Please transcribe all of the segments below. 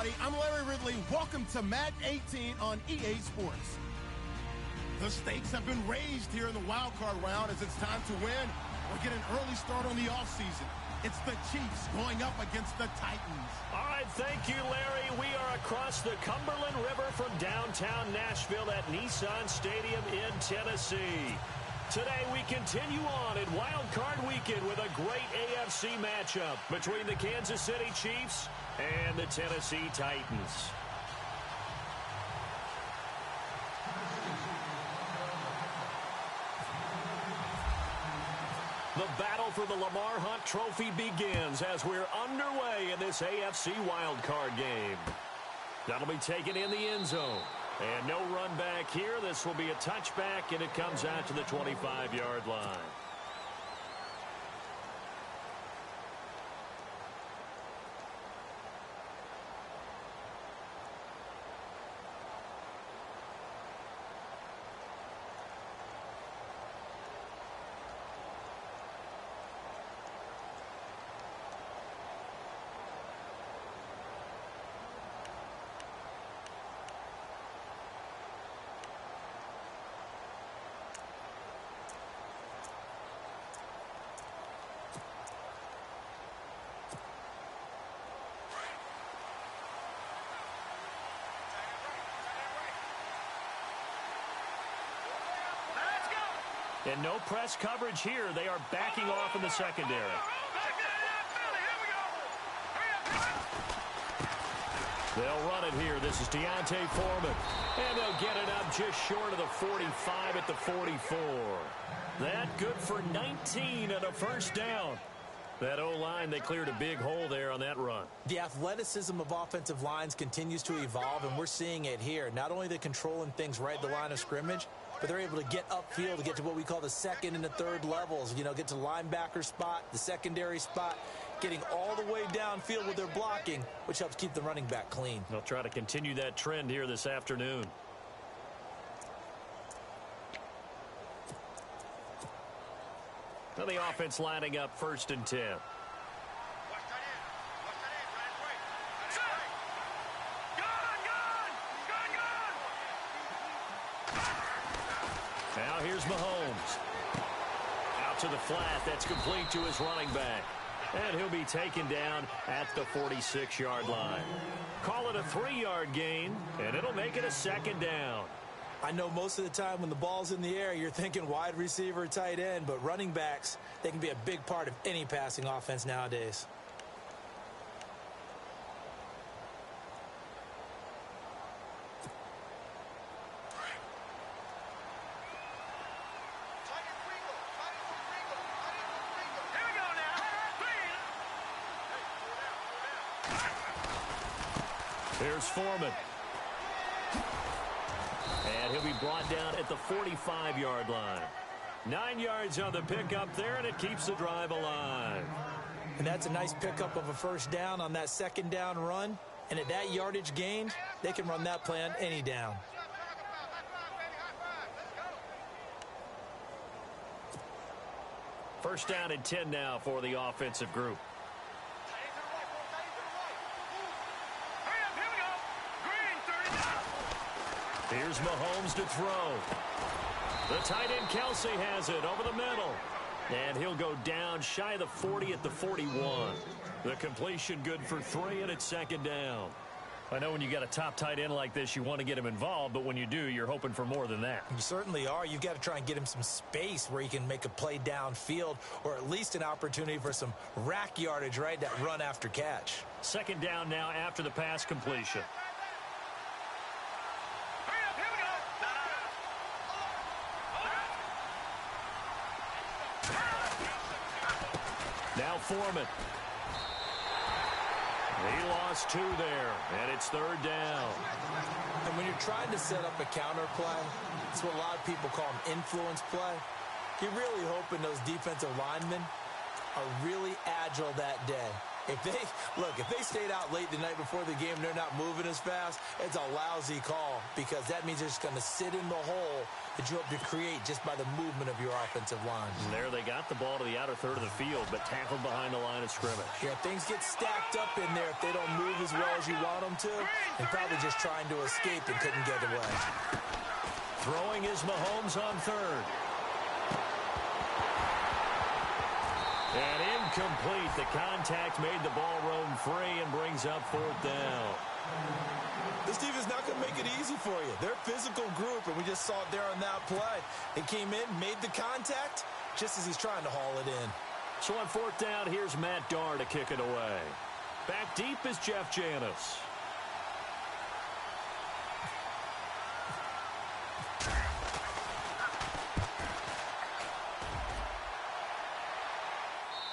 everybody. I'm Larry Ridley. Welcome to Madden 18 on EA Sports. The stakes have been raised here in the wild card round as it's time to win or get an early start on the offseason. It's the Chiefs going up against the Titans. All right, thank you, Larry. We are across the Cumberland River from downtown Nashville at Nissan Stadium in Tennessee. Today we continue on in Wild Card Weekend with a great AFC matchup between the Kansas City Chiefs and the Tennessee Titans. The battle for the Lamar Hunt Trophy begins as we're underway in this AFC wildcard game. That'll be taken in the end zone. And no run back here. This will be a touchback, and it comes out to the 25-yard line. And no press coverage here. They are backing off in the secondary. They'll run it here. This is Deontay Foreman. And they'll get it up just short of the 45 at the 44. That good for 19 and a first down. That O-line, they cleared a big hole there on that run. The athleticism of offensive lines continues to evolve, and we're seeing it here. Not only are they controlling things right at the line of scrimmage, but they're able to get upfield to get to what we call the second and the third levels. You know, get to the linebacker spot, the secondary spot, getting all the way downfield with their blocking, which helps keep the running back clean. They'll try to continue that trend here this afternoon. Now the offense lining up 1st and 10. Now here's Mahomes. Out to the flat. That's complete to his running back. And he'll be taken down at the 46-yard line. Call it a 3-yard gain, and it'll make it a 2nd down. I know most of the time when the ball's in the air, you're thinking wide receiver, tight end, but running backs, they can be a big part of any passing offense nowadays. Here's Foreman. And he'll be brought down at the 45-yard line. 9 yards on the pickup there, and it keeps the drive alive. And that's a nice pickup of a first down on that 2nd down run. And at that yardage gained, they can run that play on any down. First down and 10 now for the offensive group. Here's Mahomes to throw. The tight end Kelsey has it over the middle. And he'll go down shy of the 40 at the 41. The completion good for 3, and it's 2nd down. I know when you got a top tight end like this, you want to get him involved, but when you do, you're hoping for more than that. You certainly are. You've got to try and get him some space where he can make a play downfield, or at least an opportunity for some rack yardage, right? That run after catch. 2nd down now after the pass completion. Now Foreman. He lost 2 there, and it's 3rd down. And when you're trying to set up a counter play, it's what a lot of people call an influence play. You're really hoping those defensive linemen are really agile that day. If they stayed out late the night before the game, they're not moving as fast, it's a lousy call because that means they're just going to sit in the hole that you hope to create just by the movement of your offensive line. And there they got the ball to the outer third of the field, but tackled behind the line of scrimmage. Yeah, things get stacked up in there if they don't move as well as you want them to, and probably just trying to escape and couldn't get away. Throwing is Mahomes on third. And incomplete. The contact made the ball roam free and brings up fourth down. This team is not going to make it easy for you. They're a physical group, and we just saw it there on that play. They came in, made the contact, just as he's trying to haul it in. So on fourth down, here's Matt Darr to kick it away. Back deep is Jeff Janis.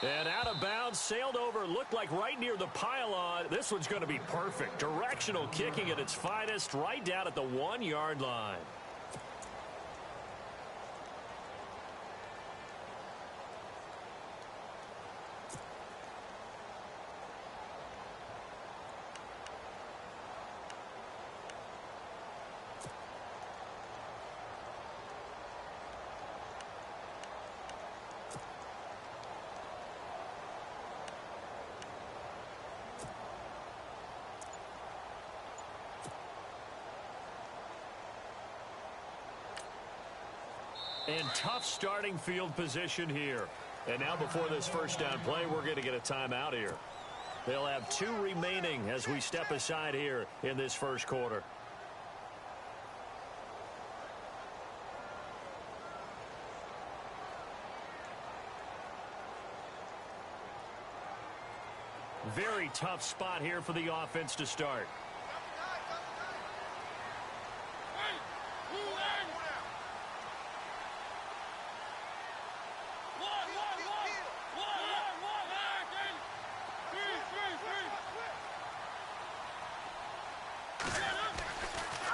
And out of bounds, sailed over, looked like right near the pylon. This one's going to be perfect. Directional kicking at its finest, right down at the 1-yard line. And tough starting field position here. And now before this first down play, we're going to get a timeout here. They'll have 2 remaining as we step aside here in this first quarter. Very tough spot here for the offense to start.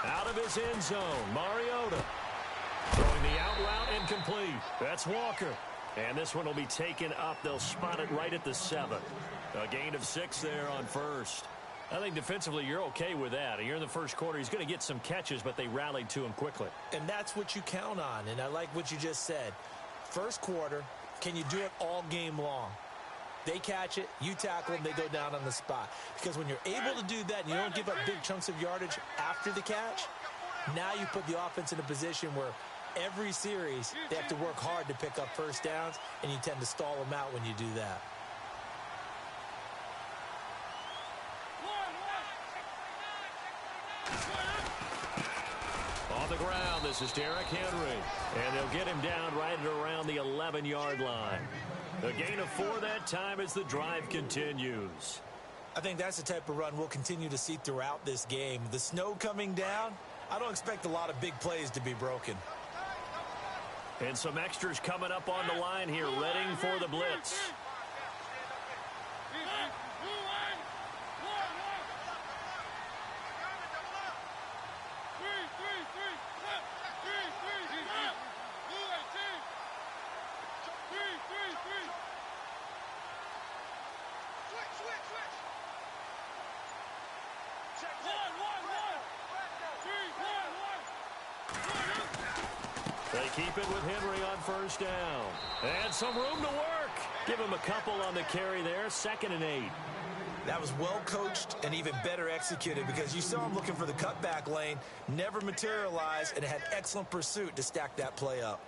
Out of his end zone, Mariota. Throwing the out route incomplete. That's Walker. And this one will be taken up. They'll spot it right at the 7. A gain of 6 there on first. I think defensively you're okay with that. You're in the first quarter. He's going to get some catches, but they rallied to him quickly. And that's what you count on, and I like what you just said. First quarter, can you do it all game long? They catch it, you tackle them, they go down on the spot. Because when you're able to do that and you don't give up big chunks of yardage after the catch, now you put the offense in a position where every series they have to work hard to pick up first downs, and you tend to stall them out when you do that. On the ground, this is Derrick Henry. And they'll get him down right at around the 11-yard line. A gain of 4 that time as the drive continues. I think that's the type of run we'll continue to see throughout this game. The snow coming down, I don't expect a lot of big plays to be broken. And some extras coming up on the line here, readying for the blitz. They keep it with Henry on first down. And some room to work. Give him a couple on the carry there. 2nd and 8. That was well coached and even better executed because you saw him looking for the cutback lane, never materialized, and had excellent pursuit to stack that play up.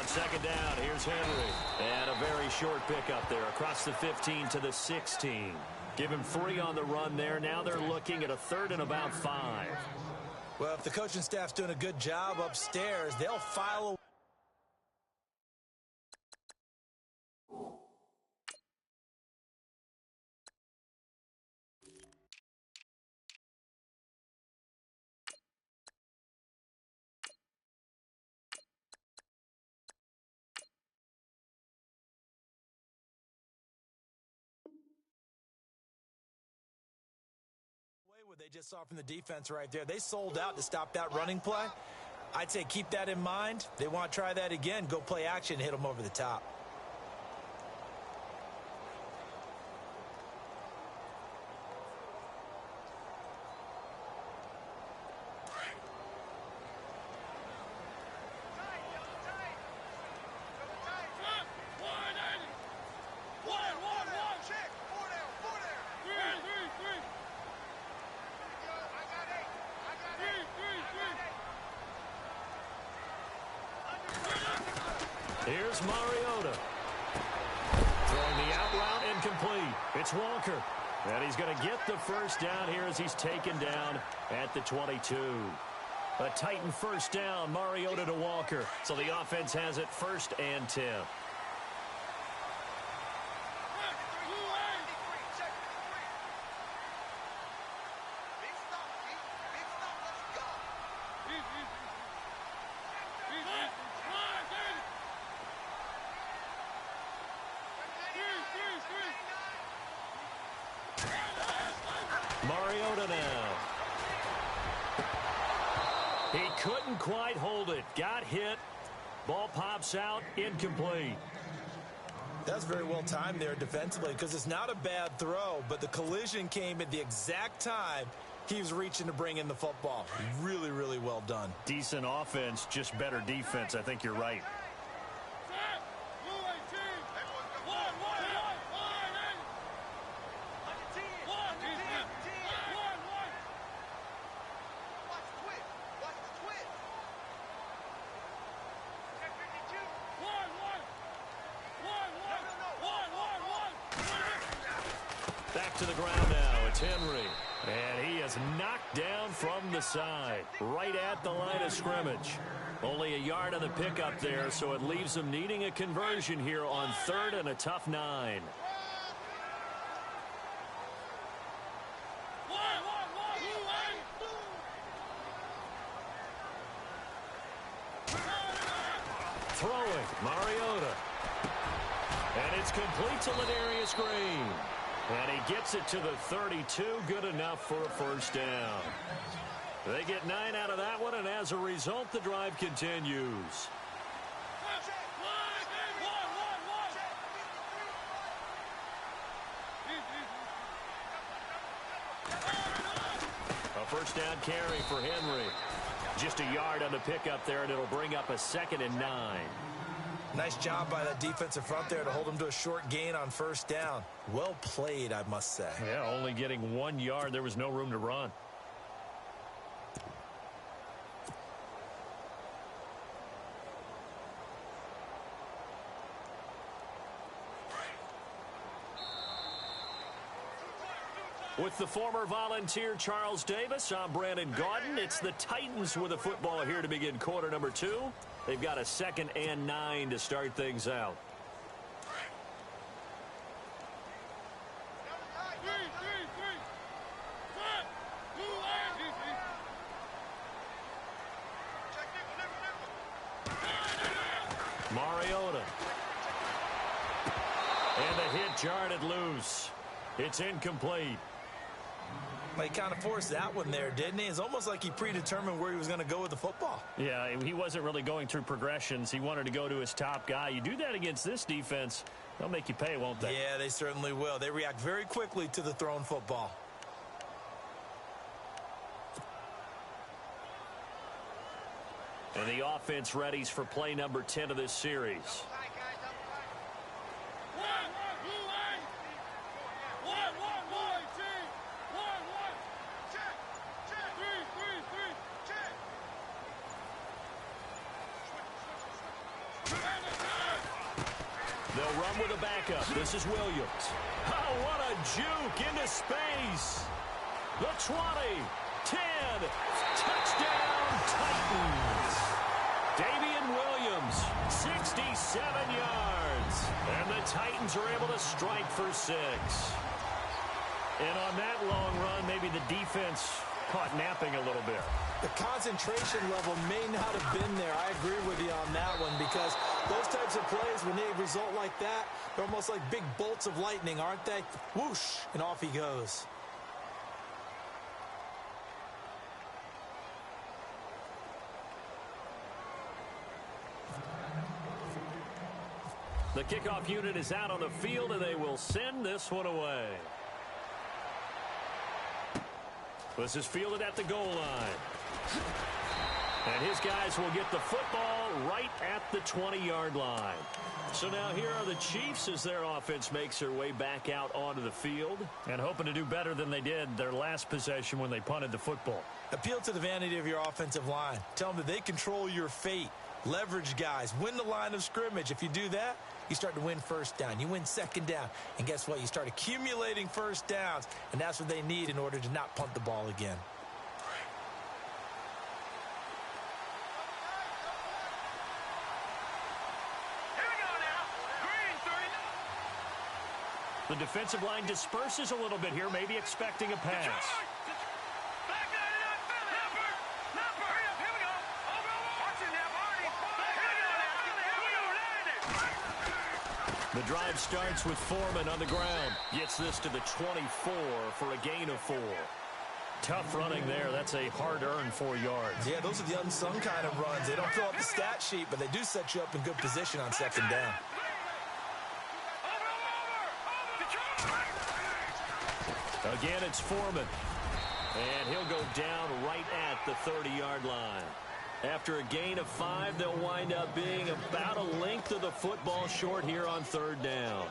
Second down, here's Henry. And a very short pickup there across the 15 to the 16. Give him 3 on the run there. Now they're looking at a 3rd and about 5. Well, if the coaching staff's doing a good job upstairs, they'll file away. what they just saw from the defense right there. They sold out to stop that running play. I'd say keep that in mind. They want to try that again. Go play action, hit them over the top. Here's Mariota. Throwing the out route incomplete. It's Walker. And he's going to get the first down here as he's taken down at the 22. A Titan first down, Mariota to Walker. So the offense has it 1st and 10. Mariota now. He couldn't quite hold it. Got hit. Ball pops out. Incomplete. That's very well timed there defensively because it's not a bad throw, but the collision came at the exact time he was reaching to bring in the football. Really, really well done. Decent offense, just better defense. I think you're right. Back to the ground now. It's Henry. And he is knocked down from the side, right at the line of scrimmage. Only a yard on the pickup there, so it leaves them needing a conversion here on 3rd and a tough 9. Throwing, Mariota. And it's complete to Ladarius Green. And he gets it to the 32, good enough for a first down. They get 9 out of that one, and as a result, the drive continues. A first down carry for Henry. Just a yard on the pickup there, and it'll bring up a 2nd and 9. Nice job by that defensive front there to hold him to a short gain on first down. Well played, I must say. Yeah, only getting 1 yard. There was no room to run. With the former Volunteer Charles Davis, I'm Brandon Gaudin. It's the Titans with the football here to begin quarter number 2. They've got a 2nd and 9 to start things out. Mariota. And the hit jarred it loose. It's incomplete. He kind of forced that one there, didn't he? It's almost like he predetermined where he was going to go with the football. Yeah, he wasn't really going through progressions. He wanted to go to his top guy. You do that against this defense, they'll make you pay, won't they? Yeah, they certainly will. They react very quickly to the thrown football. And the offense readies for play number 10 of this series. They'll run with a backup. This is Williams. Oh, what a juke into space. The 20, 10, touchdown Titans. Damian Williams, 67 yards. And the Titans are able to strike for 6. And on that long run, maybe the defense caught napping a little bit. The concentration level may not have been there. I agree with you on that one because those types of plays, when they result like that, they're almost like big bolts of lightning, aren't they? Whoosh, and off he goes. The kickoff unit is out on the field, and they will send this one away. This is fielded at the goal line. And his guys will get the football right at the 20-yard line. So now here are the Chiefs as their offense makes their way back out onto the field and hoping to do better than they did their last possession when they punted the football. Appeal to the vanity of your offensive line. Tell them that they control your fate. Leverage guys. Win the line of scrimmage. If you do that, you start to win first down. You win second down. And guess what? You start accumulating first downs. And that's what they need in order to not punt the ball again. The defensive line disperses a little bit here, maybe expecting a pass. The drive starts with Foreman on the ground. Gets this to the 24 for a gain of 4. Tough running there. That's a hard-earned 4 yards. Yeah, those are the unsung kind of runs. They don't fill up the stat sheet, but they do set you up in good position on second down. Again, it's Foreman. And he'll go down right at the 30-yard line. After a gain of 5, they'll wind up being about a length of the football short here on third down.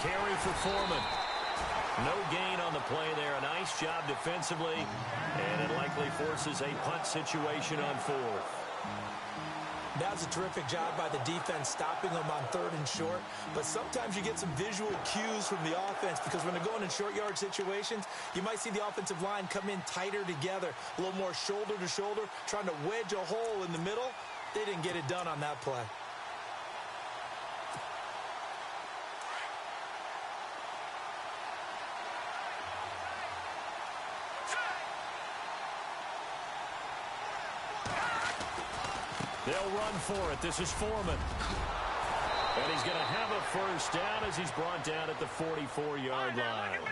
Carry for Foreman. No gain on the play there. A nice job defensively, and it likely forces a punt situation on 4th. That's a terrific job by the defense stopping them on 3rd and short. But sometimes you get some visual cues from the offense because when they're going in short yard situations, you might see the offensive line come in tighter together, a little more shoulder to shoulder, trying to wedge a hole in the middle. They didn't get it done on that play. They'll run for it. This is Foreman. And he's going to have a first down as he's brought down at the 44-yard line.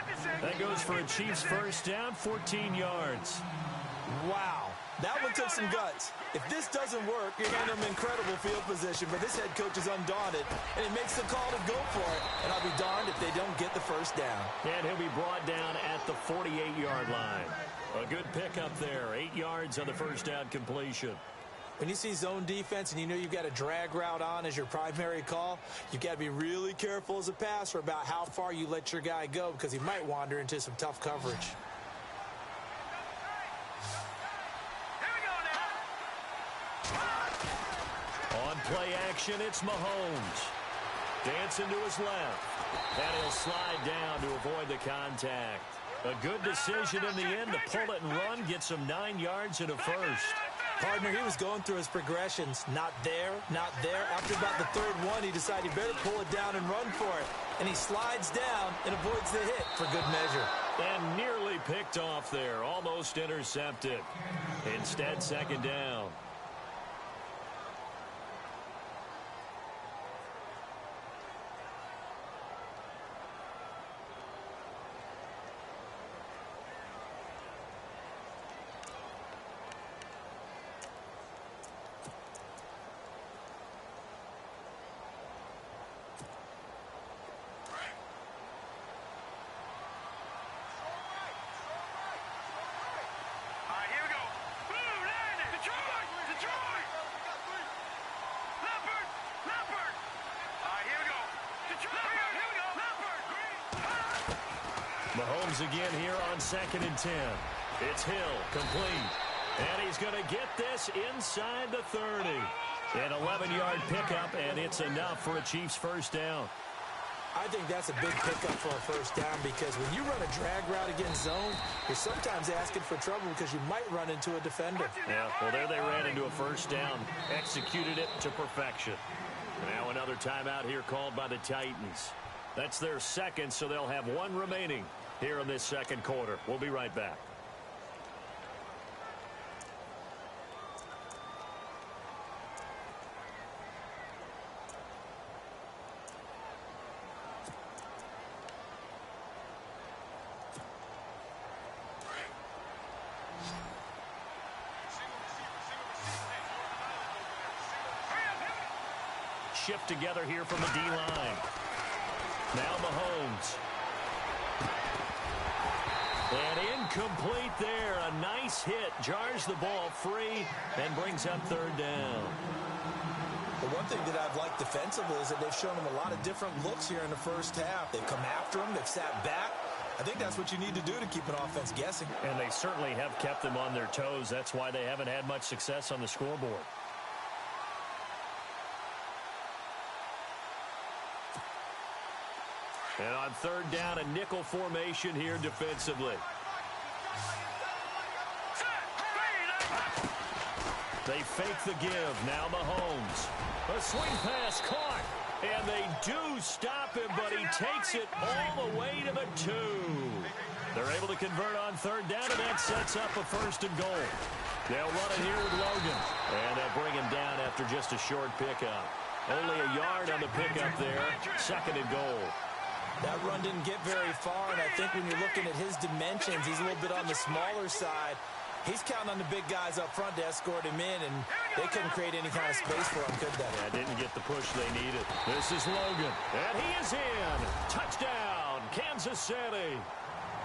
That goes for a Chiefs first down, 14 yards. Wow. That one took some guts. If this doesn't work, you're going to have an incredible field position. But this head coach is undaunted, and he makes the call to go for it. And I'll be darned if they don't get the first down. And he'll be brought down at the 48-yard line. A good pickup there. 8 yards on the first down completion. When you see zone defense and you know you've got a drag route on as your primary call, you've got to be really careful as a passer about how far you let your guy go because he might wander into some tough coverage. On play action, it's Mahomes. Dancing to his left. And he'll slide down to avoid the contact. A good decision in the end to pull it and run, get some 9 yards and a first. Partner, he was going through his progressions. Not there, not there. After about the 3rd one, he decided he better pull it down and run for it. And he slides down and avoids the hit for good measure. And nearly picked off there. Almost intercepted. Instead, second down. Mahomes again here on 2nd and 10. It's Hill, complete. And he's going to get this inside the 30. An 11-yard pickup, and it's enough for a Chiefs first down. I think that's a big pickup for a first down because when you run a drag route against zone, you're sometimes asking for trouble because you might run into a defender. Yeah, well, there they ran into a first down, executed it to perfection. Now another timeout here called by the Titans. That's their second, so they'll have one remaining here in this second quarter. We'll be right back. Shift together here from the D-line. Now Mahomes. And incomplete there. A nice hit. Jars the ball free and brings up third down. The one thing that I've liked defensively is that they've shown him a lot of different looks here in the first half. They've come after him. They've sat back. I think that's what you need to do to keep an offense guessing. And they certainly have kept them on their toes. That's why they haven't had much success on the scoreboard. And on third down, a nickel formation here defensively. They fake the give. Now Mahomes. A swing pass caught. And they do stop him, but he takes it all the way to the 2. They're able to convert on third down, and that sets up a first and goal. They'll run it here with Logan. And they'll bring him down after just a short pickup. Only a yard on the pickup there. Second and goal. That run didn't get very far, and I think when you're looking at his dimensions, he's a little bit on the smaller side. He's counting on the big guys up front to escort him in, and they couldn't create any kind of space for him, could they? Yeah, didn't get the push they needed. This is Logan, and he is in. Touchdown, Kansas City.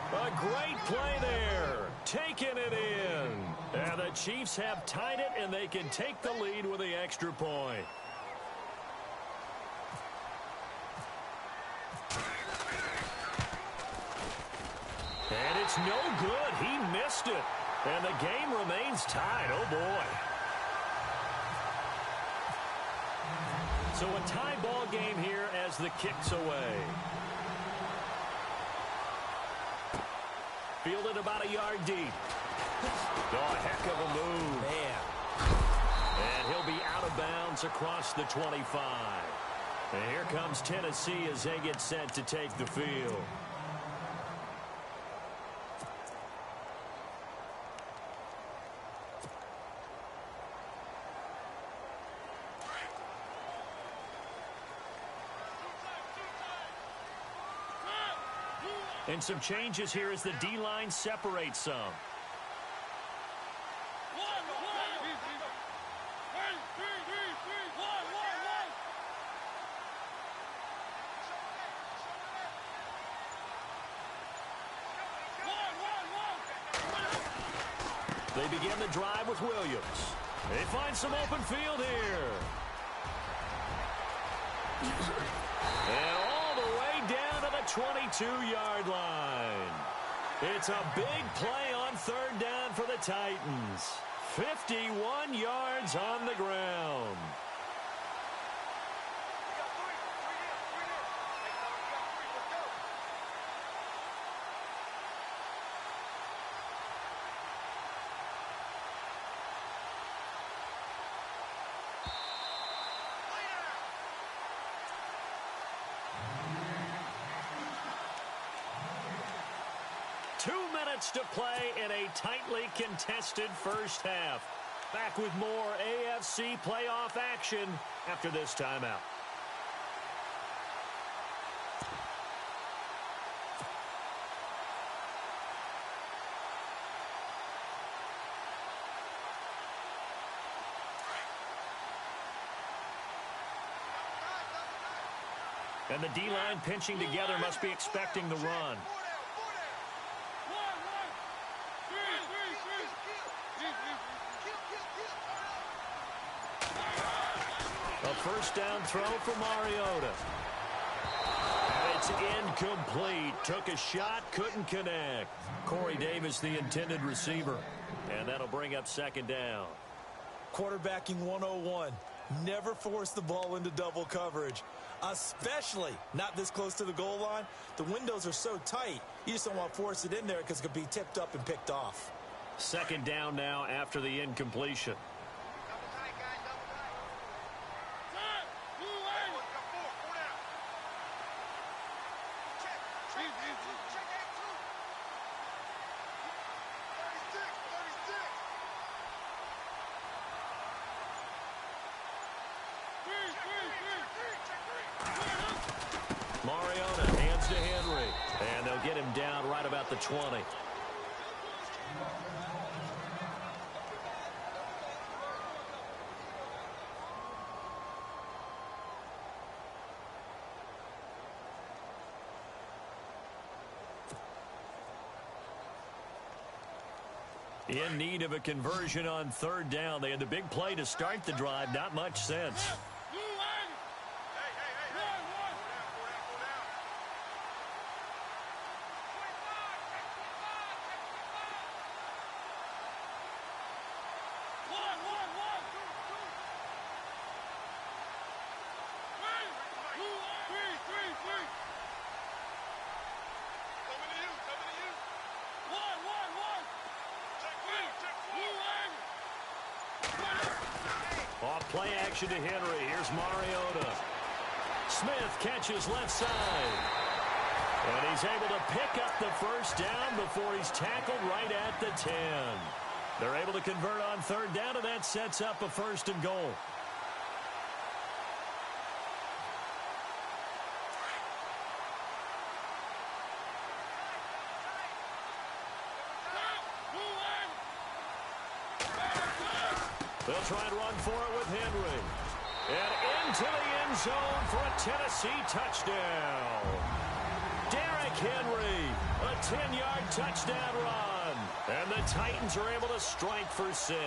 A great play there, taking it in. And the Chiefs have tied it, and they can take the lead with the extra point. And it's no good. He missed it. And the game remains tied. Oh, boy. So a tie ball game here as the kick's away. Fielded about a yard deep. Oh, a heck of a move. Man. And he'll be out of bounds across the 25. And here comes Tennessee as they get set to take the field. And some changes here as the D-line separates some. They begin the drive with Williams. They find some open field here. And all the way down to the 22-yard line. It's a big play on third down for the Titans. 51 yards on the ground. To play in a tightly contested first half. Back with more AFC playoff action after this timeout. And the D-line pinching together must be expecting the run. A first down throw for Mariota. And it's incomplete. Took a shot, couldn't connect. Corey Davis, the intended receiver. And that'll bring up second down. Quarterbacking 101. Never force the ball into double coverage. Especially not this close to the goal line. The windows are so tight, you just don't want to force it in there because it could be tipped up and picked off. Second down now after the incompletion. Mariota hands to Henry, and they'll get him down right about the 20. In need of a conversion on third down. They had the big play to start the drive. Not much sense. Play action to Henry. Here's Mariota. Smith catches left side. And he's able to pick up the first down before he's tackled right at the 10. They're able to convert on third down, and that sets up a first and goal. They'll try and run for it with Henry. And into the end zone for a Tennessee touchdown. Derrick Henry, a 10-yard touchdown run. And the Titans are able to strike for 6.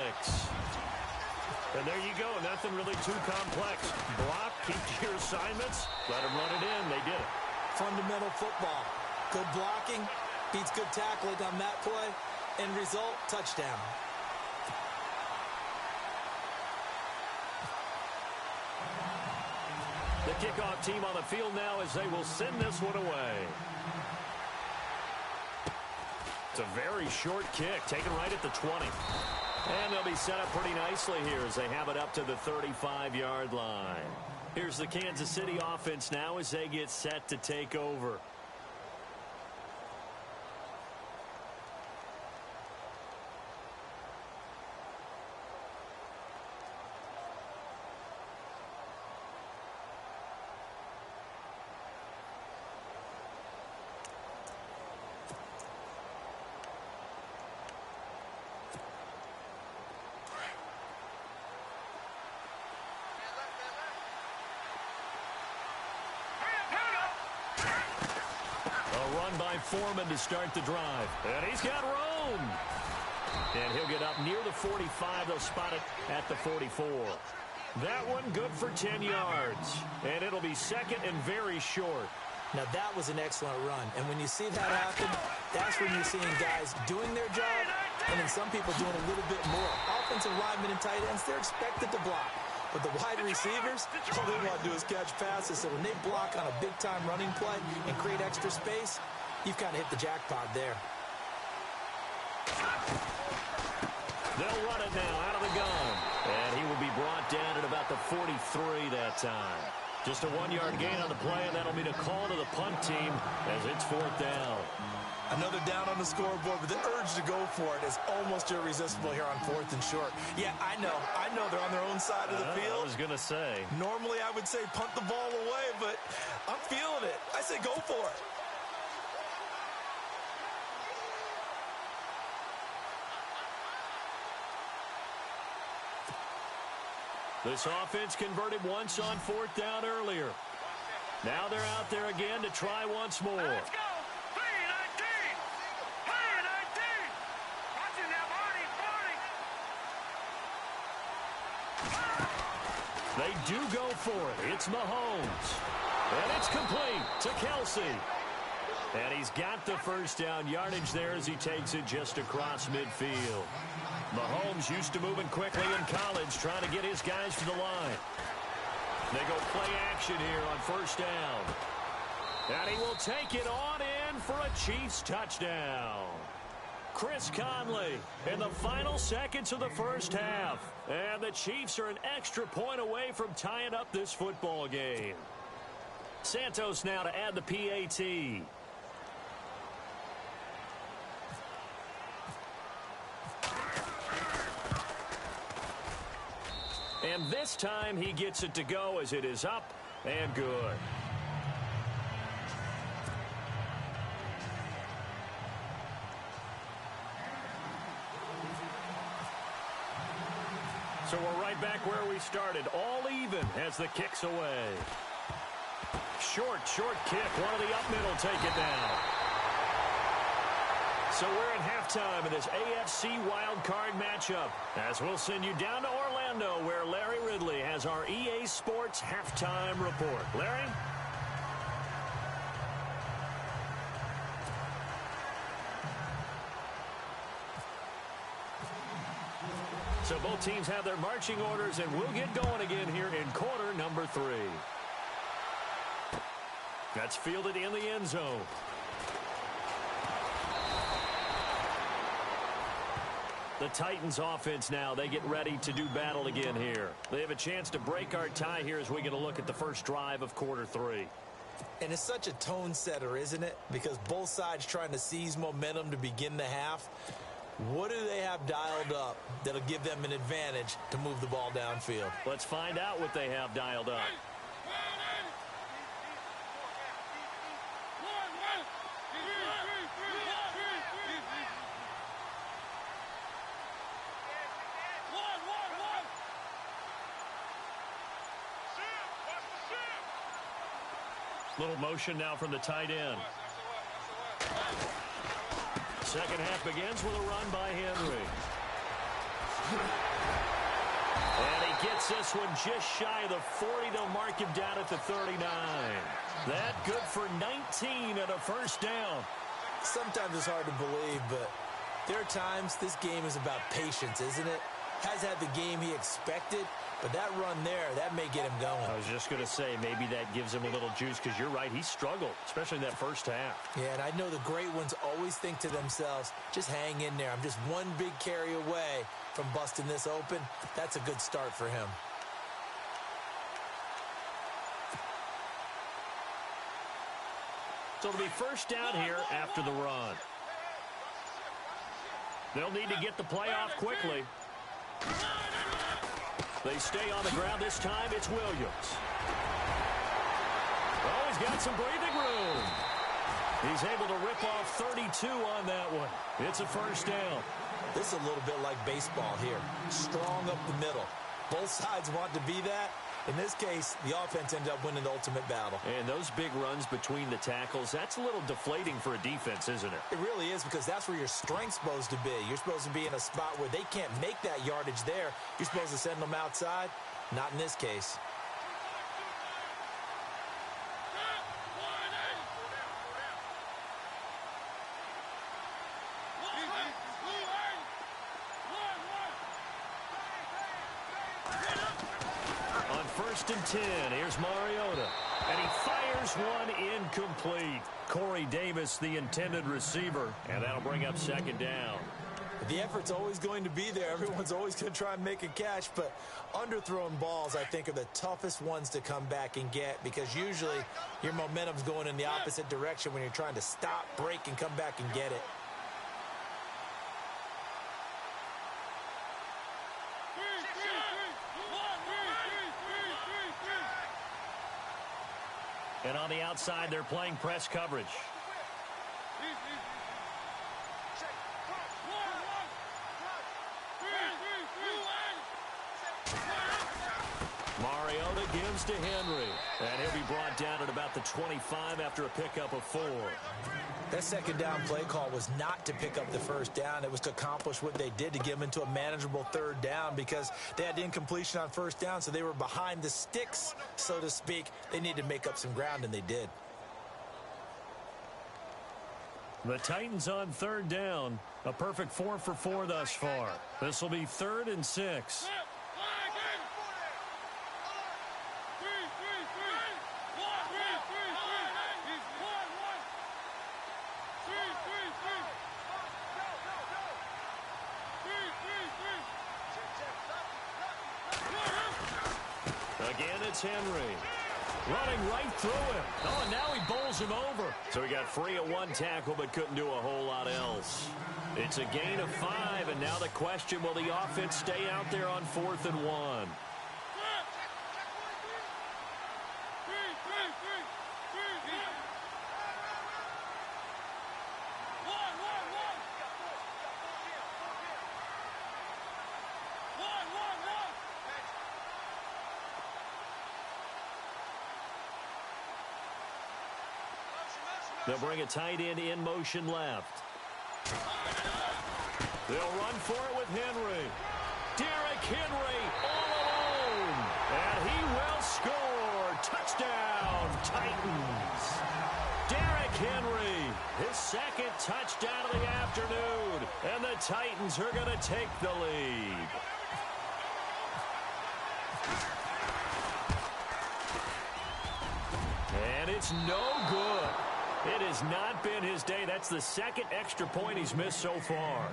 And there you go. Nothing really too complex. Block, keep to your assignments, let them run it in. They did it. Fundamental football. Good blocking beats good tackling on that play. End result, touchdown. The kickoff team on the field now as they will send this one away. It's a very short kick, taken right at the 20. And they'll be set up pretty nicely here as they have it up to the 35-yard line. Here's the Kansas City offense now as they get set to take over. By Foreman to start the drive. And he's got room. And he'll get up near the 45. They'll spot it at the 44. That one good for 10 yards. And it'll be second and very short. Now that was an excellent run. And when you see that happen, that's when you're seeing guys doing their job and then some people doing a little bit more. Offensive linemen and tight ends, they're expected to block. But the wide receivers, all they want to do is catch passes. So when they block on a big-time running play and create extra space, you've kind of hit the jackpot there. They'll run it now out of the gun. And he will be brought down at about the 43 that time. Just a 1-yard gain on the play, and that'll be the call to the punt team as it's fourth down. Another down on the scoreboard, but the urge to go for it is almost irresistible here on fourth and short. Yeah, I know they're on their own side of the field. I was going to say. Normally I would say punt the ball away, but I'm feeling it. I say go for it. This offense converted once on fourth down earlier. Now they're out there again to try once more. Let's go. They do go for it. It's Mahomes. And it's complete to Kelsey. And he's got the first down yardage there as he takes it just across midfield. Mahomes used to moving quickly in college, trying to get his guys to the line. They go play action here on first down. And he will take it on in for a Chiefs touchdown. Chris Conley in the final seconds of the first half. And the Chiefs are an extra point away from tying up this football game. Santos now to add the PAT. And this time he gets it to go as it is up and good. So we're right back where we started, all even as the kick's away. Short kick. One of the up middle take it down. So we're in halftime in this AFC wildcard matchup, as we'll send you down to Orlando, where Larry Ridley has our EA Sports halftime report. Larry? So both teams have their marching orders, and we'll get going again here in quarter number 3. That's fielded in the end zone. The Titans offense now, they get ready to do battle again here. They have a chance to break our tie here as we get a look at the first drive of quarter 3. And it's such a tone setter, isn't it? Because both sides trying to seize momentum to begin the half. What do they have dialed up that'll give them an advantage to move the ball downfield? Let's find out what they have dialed up. Little motion now from the tight end. Second half begins with a run by Henry. And he gets this one just shy of the 40. They'll mark him down at the 39. That good for 19 and a first down. Sometimes it's hard to believe, but there are times this game is about patience, isn't it? Has had the game he expected, but that run there, that may get him going. I was just going to say, maybe that gives him a little juice, because you're right, he struggled, especially in that first half. Yeah, and I know the great ones always think to themselves, just hang in there. I'm just one big carry away from busting this open. That's a good start for him. So it'll be first down here after the run. They'll need to get the play off quickly. They stay on the ground this time. It's Williams. Oh, he's got some breathing room. He's able to rip off 32 on that one. It's a first down. This is a little bit like baseball here. Strong up the middle. Both sides want to be that. In this case, the offense ended up winning the ultimate battle. And those big runs between the tackles, that's a little deflating for a defense, isn't it? It really is, because that's where your strength's supposed to be. You're supposed to be in a spot where they can't make that yardage there. You're supposed to send them outside. Not in this case. First and 10. Here's Mariota. And he fires one incomplete. Corey Davis, the intended receiver. And that'll bring up second down. The effort's always going to be there. Everyone's always going to try and make a catch. But underthrown balls, I think, are the toughest ones to come back and get, because usually your momentum's going in the opposite direction when you're trying to stop, break, and come back and get it. And on the outside, they're playing press coverage. Mariota gives to Henry. And he'll be brought down at about the 25 after a pickup of 4. That second down play call was not to pick up the first down. It was to accomplish what they did, to get them into a manageable third down, because they had incompletion on first down, so they were behind the sticks, so to speak. They needed to make up some ground, and they did. The Titans on third down. A perfect 4 for 4 thus far. This will be 3rd and 6. Again, it's Henry. Running right through him. Oh, and now he bowls him over. So he got free of one tackle but couldn't do a whole lot else. It's a gain of 5, and now the question, will the offense stay out there on 4th and 1? They'll bring a tight end in motion left. They'll run for it with Henry. Derrick Henry all alone. And he will score. Touchdown, Titans. Derrick Henry, his second touchdown of the afternoon. And the Titans are going to take the lead. And it's no good. It has not been his day. That's the second extra point he's missed so far.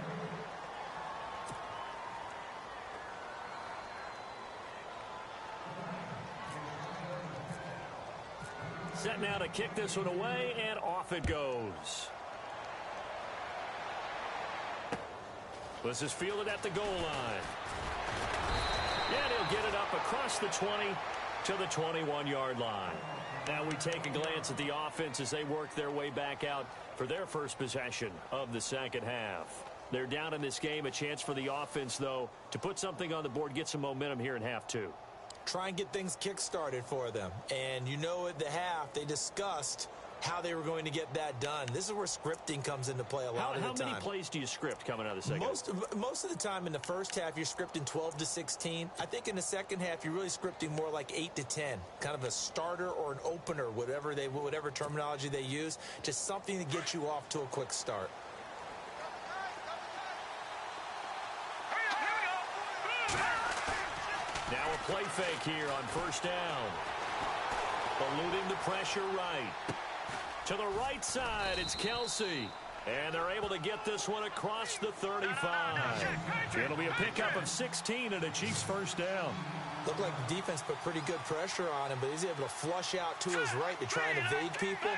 Set now to kick this one away, and off it goes. This is fielded at the goal line. And he'll get it up across the 20 to the 21-yard line. Now we take a glance at the offense as they work their way back out for their first possession of the second half. They're down in this game. A chance for the offense, though, to put something on the board, get some momentum here in half 2. Try and get things kick-started for them. And you know at the half, they discussed how they were going to get that done. This is where scripting comes into play a lot of the time. How many plays do you script coming out of the second? Most of the time in the first half, you're scripting 12 to 16. I think in the second half, you're really scripting more like 8 to 10. Kind of a starter or an opener, whatever terminology they use. Just something to get you off to a quick start. Now a play fake here on first down. Eluding the pressure right. To the right side, it's Kelsey. And they're able to get this one across the 35. It'll be a pickup of 16 and a Chiefs first down. Looked like the defense put pretty good pressure on him, but he's able to flush out to his right to try and evade people.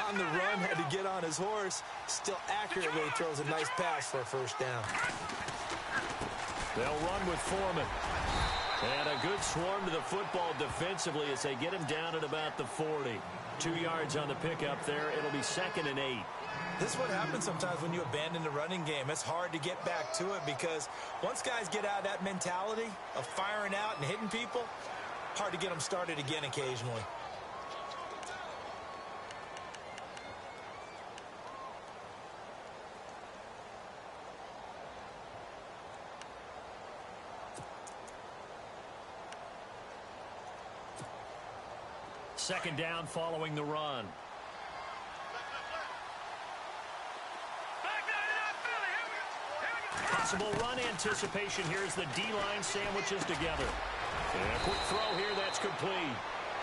On the run, had to get on his horse. Still accurately throws a nice pass for a first down. They'll run with Foreman. And a good swarm to the football defensively as they get him down at about the 40. 2 yards on the pickup there. It'll be 2nd and 8. This is what happens sometimes when you abandon the running game. It's hard to get back to it because once guys get out of that mentality of firing out and hitting people, hard to get them started again occasionally. Second down following the run. Possible run anticipation here as the D-line sandwiches together. And a quick throw here that's complete.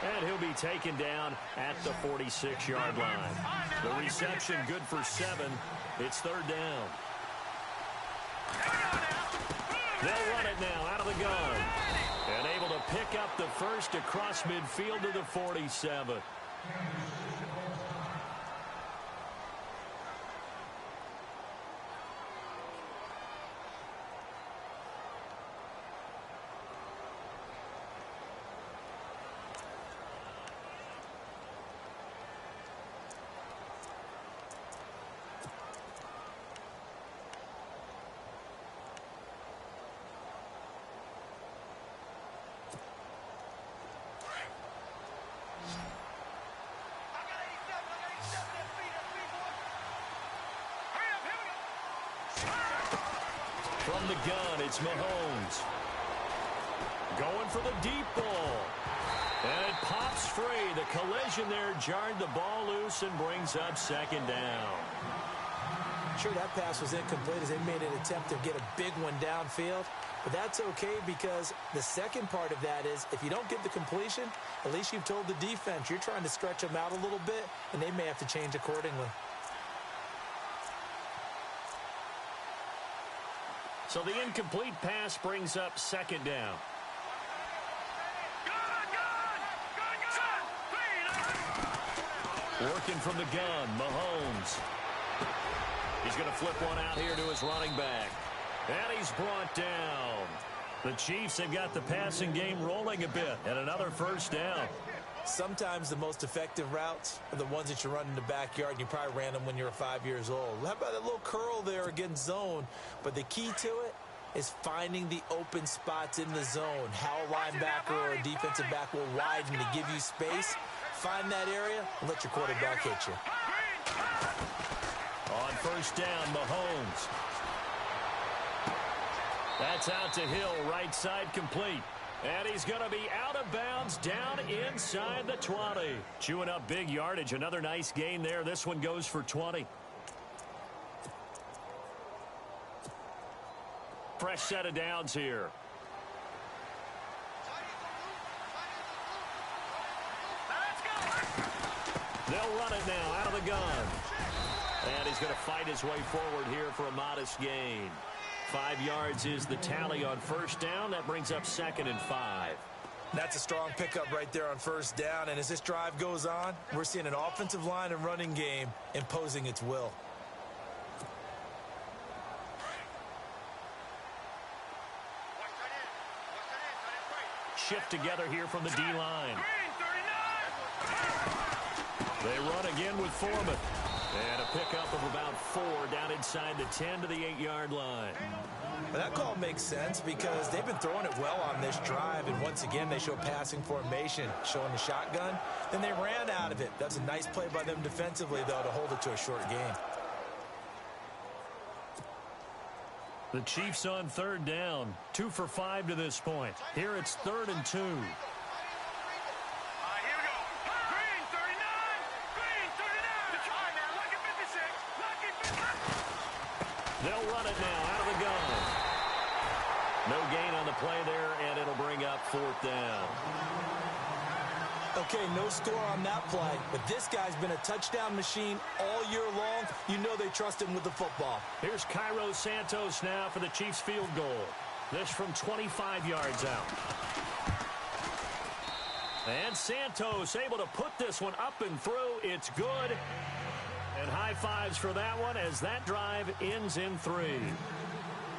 And he'll be taken down at the 46-yard line. The reception good for 7. It's 3rd down. They'll run it now out of the gun. And able to pick up the first across midfield to the 47. From the gun, it's Mahomes. Going for the deep ball. And it pops free. The collision there jarred the ball loose and brings up 2nd down. Sure, that pass was incomplete as they made an attempt to get a big one downfield. But that's okay because the second part of that is if you don't get the completion, at least you've told the defense you're trying to stretch them out a little bit, and they may have to change accordingly. So the incomplete pass brings up 2nd down. Working from the gun, Mahomes. He's going to flip one out here to his running back. And he's brought down. The Chiefs have got the passing game rolling a bit, and another first down. Sometimes the most effective routes are the ones that you run in the backyard, and you probably ran them when you were 5 years old. How about that little curl there against zone? But the key to it is finding the open spots in the zone. How a linebacker or a defensive back will widen to give you space. Find that area and let your quarterback hit you. On first down, Mahomes. That's out to Hill, right side complete. And he's going to be out of bounds down inside the 20. Chewing up big yardage. Another nice gain there. This one goes for 20. Fresh set of downs here. They'll run it now out of the gun. And he's going to fight his way forward here for a modest gain. 5 yards is the tally on first down. That brings up 2nd and 5. That's a strong pickup right there on first down. And as this drive goes on, we're seeing an offensive line and running game imposing its will. Shift together here from the D-line. They run again with Foreman. And a pickup of about 4 down inside the 10 to the 8-yard line. Well, that call makes sense because they've been throwing it well on this drive. And once again, they show passing formation, showing the shotgun. Then they ran out of it. That's a nice play by them defensively, though, to hold it to a short game. The Chiefs on third down. 2 for 5 to this point. Here it's 3rd and 2. They'll run it now out of the gun. No gain on the play there, and it'll bring up 4th down. Okay, no score on that play, but this guy's been a touchdown machine all year long. You know they trust him with the football. Here's Cairo Santos now for the Chiefs field goal. This from 25 yards out. And Santos able to put this one up and through. It's good. And high fives for that one as that drive ends in 3.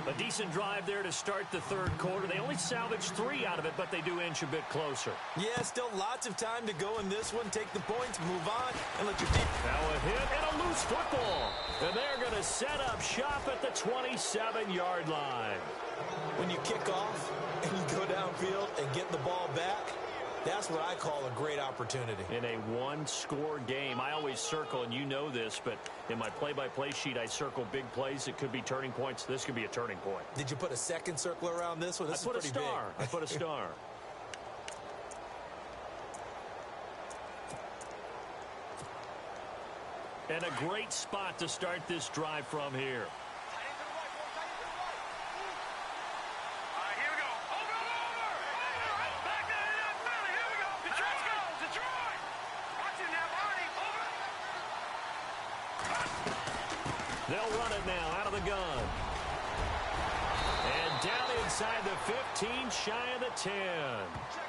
A decent drive there to start the third quarter. They only salvaged 3 out of it, but they do inch a bit closer. Yeah, still lots of time to go in this one. Take the points, move on, and let your team... Now a hit and a loose football. And they're going to set up shop at the 27-yard line. When you kick off and you go downfield and get the ball back, that's what I call a great opportunity. In a one-score game, I always circle, and you know this, but in my play-by-play sheet, I circle big plays. It could be turning points. This could be a turning point. Did you put a second circle around this one? This I put a star. Big. I put a star. And a great spot to start this drive from here. They'll run it now out of the gun. And down inside the 15, shy of the 10.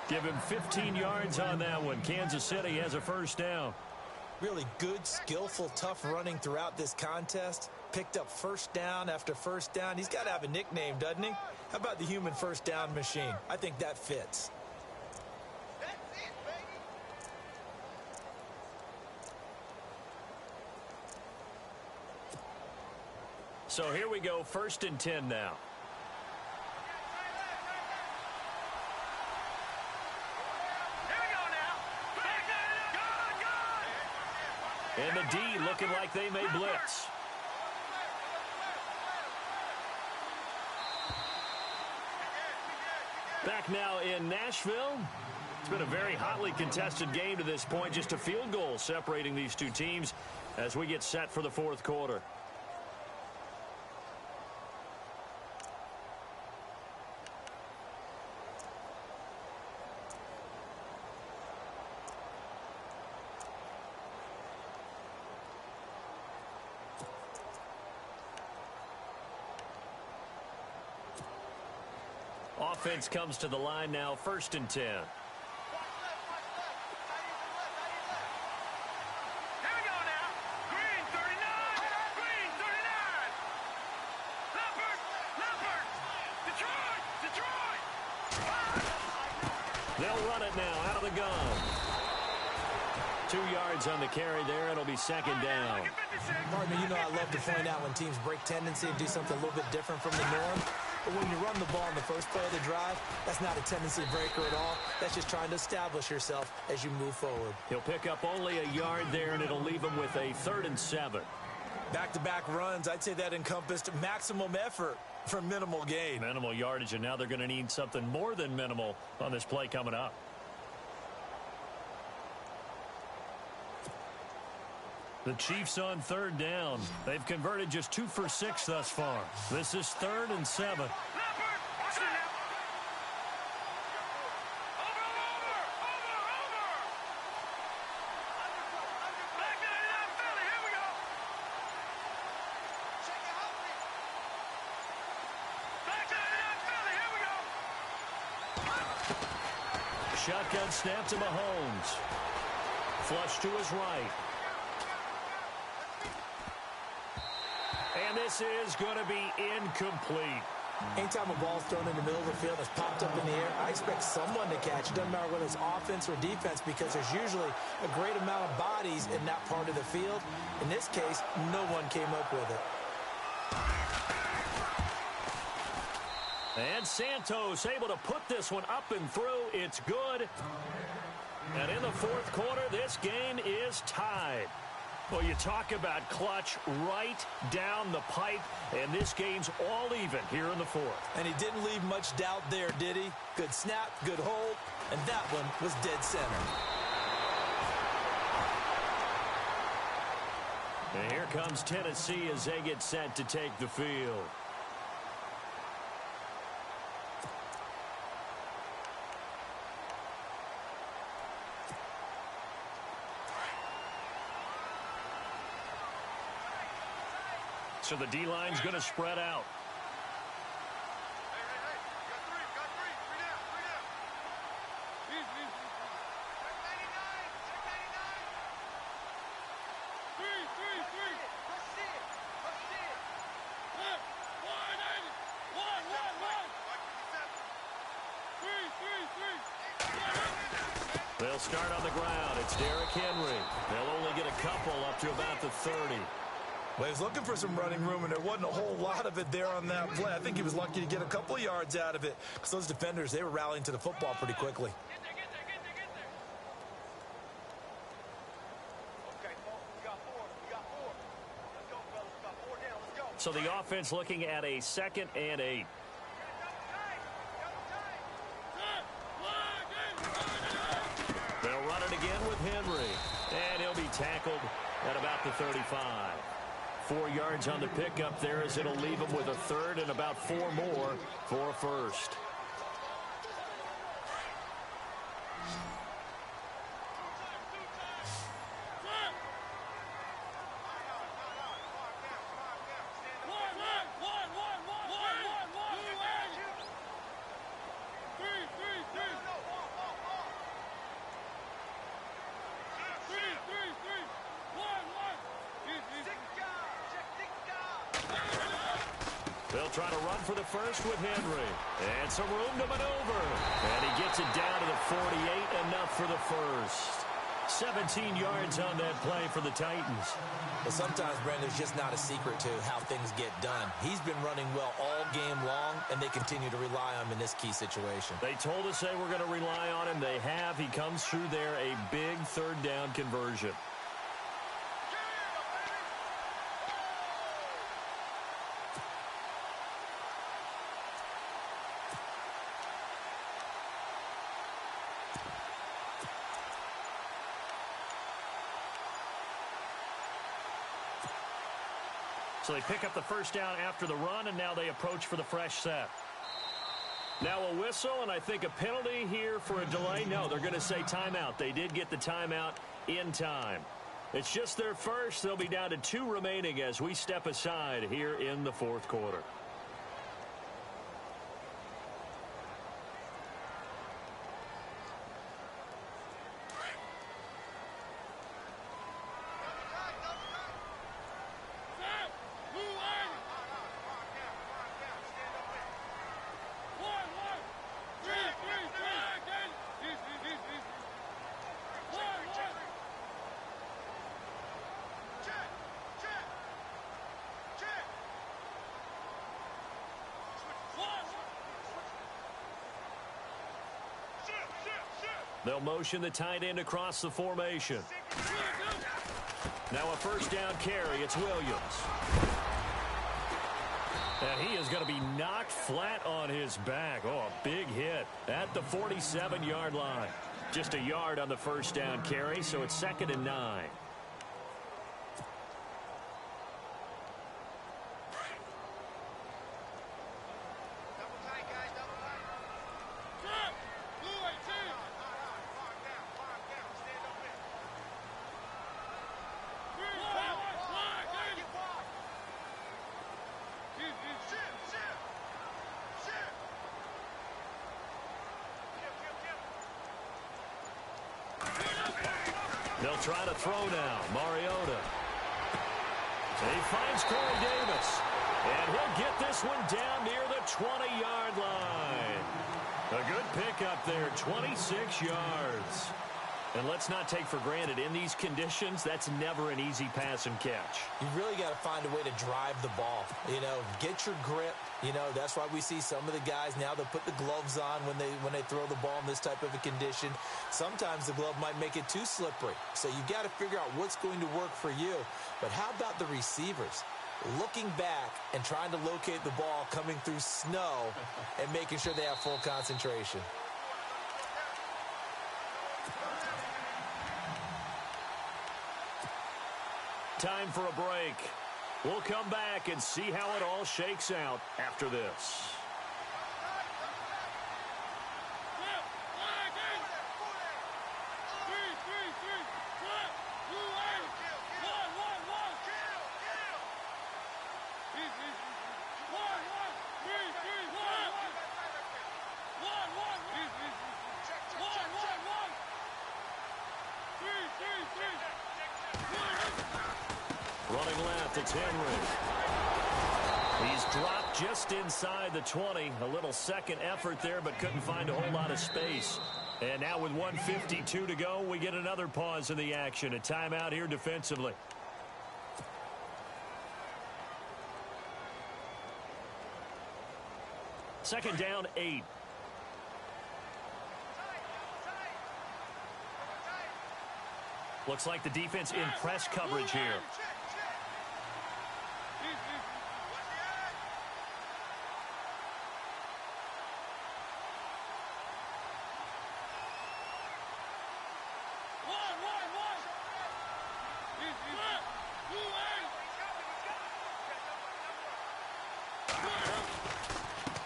Give him 15 yards on that one. Kansas City has a first down. Really good, skillful, tough running throughout this contest. Picked up first down after first down. He's got to have a nickname, doesn't he? How about the human first down machine? I think that fits. So here we go, 1st and 10 now. And the D looking like they may blitz. Back now in Nashville. It's been a very hotly contested game to this point. Just a field goal separating these two teams as we get set for the 4th quarter. Offense comes to the line now, 1st and 10. They'll run it now out of the gun. 2 yards on the carry there. It'll be second down. Partner, you know I love to point out when teams break tendency and do something a little bit different from the norm. But when you run the ball in the first play of the drive, that's not a tendency breaker at all. That's just trying to establish yourself as you move forward. He'll pick up only a yard there, and it'll leave him with a 3rd and 7. Back-to-back runs, I'd say that encompassed maximum effort for minimal gain. Minimal yardage, and now they're going to need something more than minimal on this play coming up. The Chiefs on 3rd down. They've converted just 2 for 6 thus far. This is 3rd and 7. Shotgun snap to Mahomes. Flush to his right. And this is going to be incomplete. Anytime a ball's thrown in the middle of the field that's popped up in the air, I expect someone to catch. It doesn't matter whether it's offense or defense because there's usually a great amount of bodies in that part of the field. In this case, no one came up with it. And Santos able to put this one up and through. It's good. And in the 4th quarter, this game is tied. Well, you talk about clutch right down the pipe, and this game's all even here in the 4th. And he didn't leave much doubt there, did he? Good snap, good hold, and that one was dead center. And here comes Tennessee as they get set to take the field. So the D-line's going to spread out. They'll start on the ground. It's Derrick Henry. They'll only get a couple up to about the 30. Well, he was looking for some running room, and there wasn't a whole lot of it there on that play. I think he was lucky to get a couple of yards out of it because those defenders, they were rallying to the football pretty quickly. So the offense looking at a 2nd and 8. They'll run it again with Henry, and he'll be tackled at about the 35. 4 yards on the pickup there as it'll leave him with a 3rd and about 4 more for a 1st. They'll try to run for the 1st with Henry. And some room to maneuver. And he gets it down to the 48, enough for the 1st. 17 yards on that play for the Titans. But sometimes, Brandon, there's just not a secret to how things get done. He's been running well all game long, and they continue to rely on him in this key situation. They told us they were going to rely on him. They have. He comes through there, a big 3rd down conversion. So they pick up the 1st down after the run, and now they approach for the fresh set. Now a whistle, and I think a penalty here for a delay. No, they're going to say timeout. They did get the timeout in time. It's just their 1st. They'll be down to 2 remaining as we step aside here in the 4th quarter. They'll motion the tight end across the formation. Now a first down carry. It's Williams. And he is going to be knocked flat on his back. Oh, a big hit at the 47-yard line. Just a yard on the first down carry, so it's 2nd and 9. They'll try to throw now. Mariota. He finds Corey Davis. And he'll get this one down near the 20-yard line. A good pickup there, 26 yards. And let's not take for granted, in these conditions, that's never an easy pass and catch. You really got to find a way to drive the ball. Get your grip. That's why we see some of the guys now, they'll put the gloves on when they throw the ball in this type of a condition. Sometimes the glove might make it too slippery. So you got to figure out what's going to work for you. But how about the receivers? Looking back and trying to locate the ball coming through snow and making sure they have full concentration. Time for a break. We'll come back and see how it all shakes out after this. Running left, it's Henry. He's dropped just inside the 20. A little second effort there, but couldn't find a whole lot of space. And now with 1:52 to go, we get another pause in the action. A timeout here defensively. Second down, 8. Looks like the defense in press coverage here.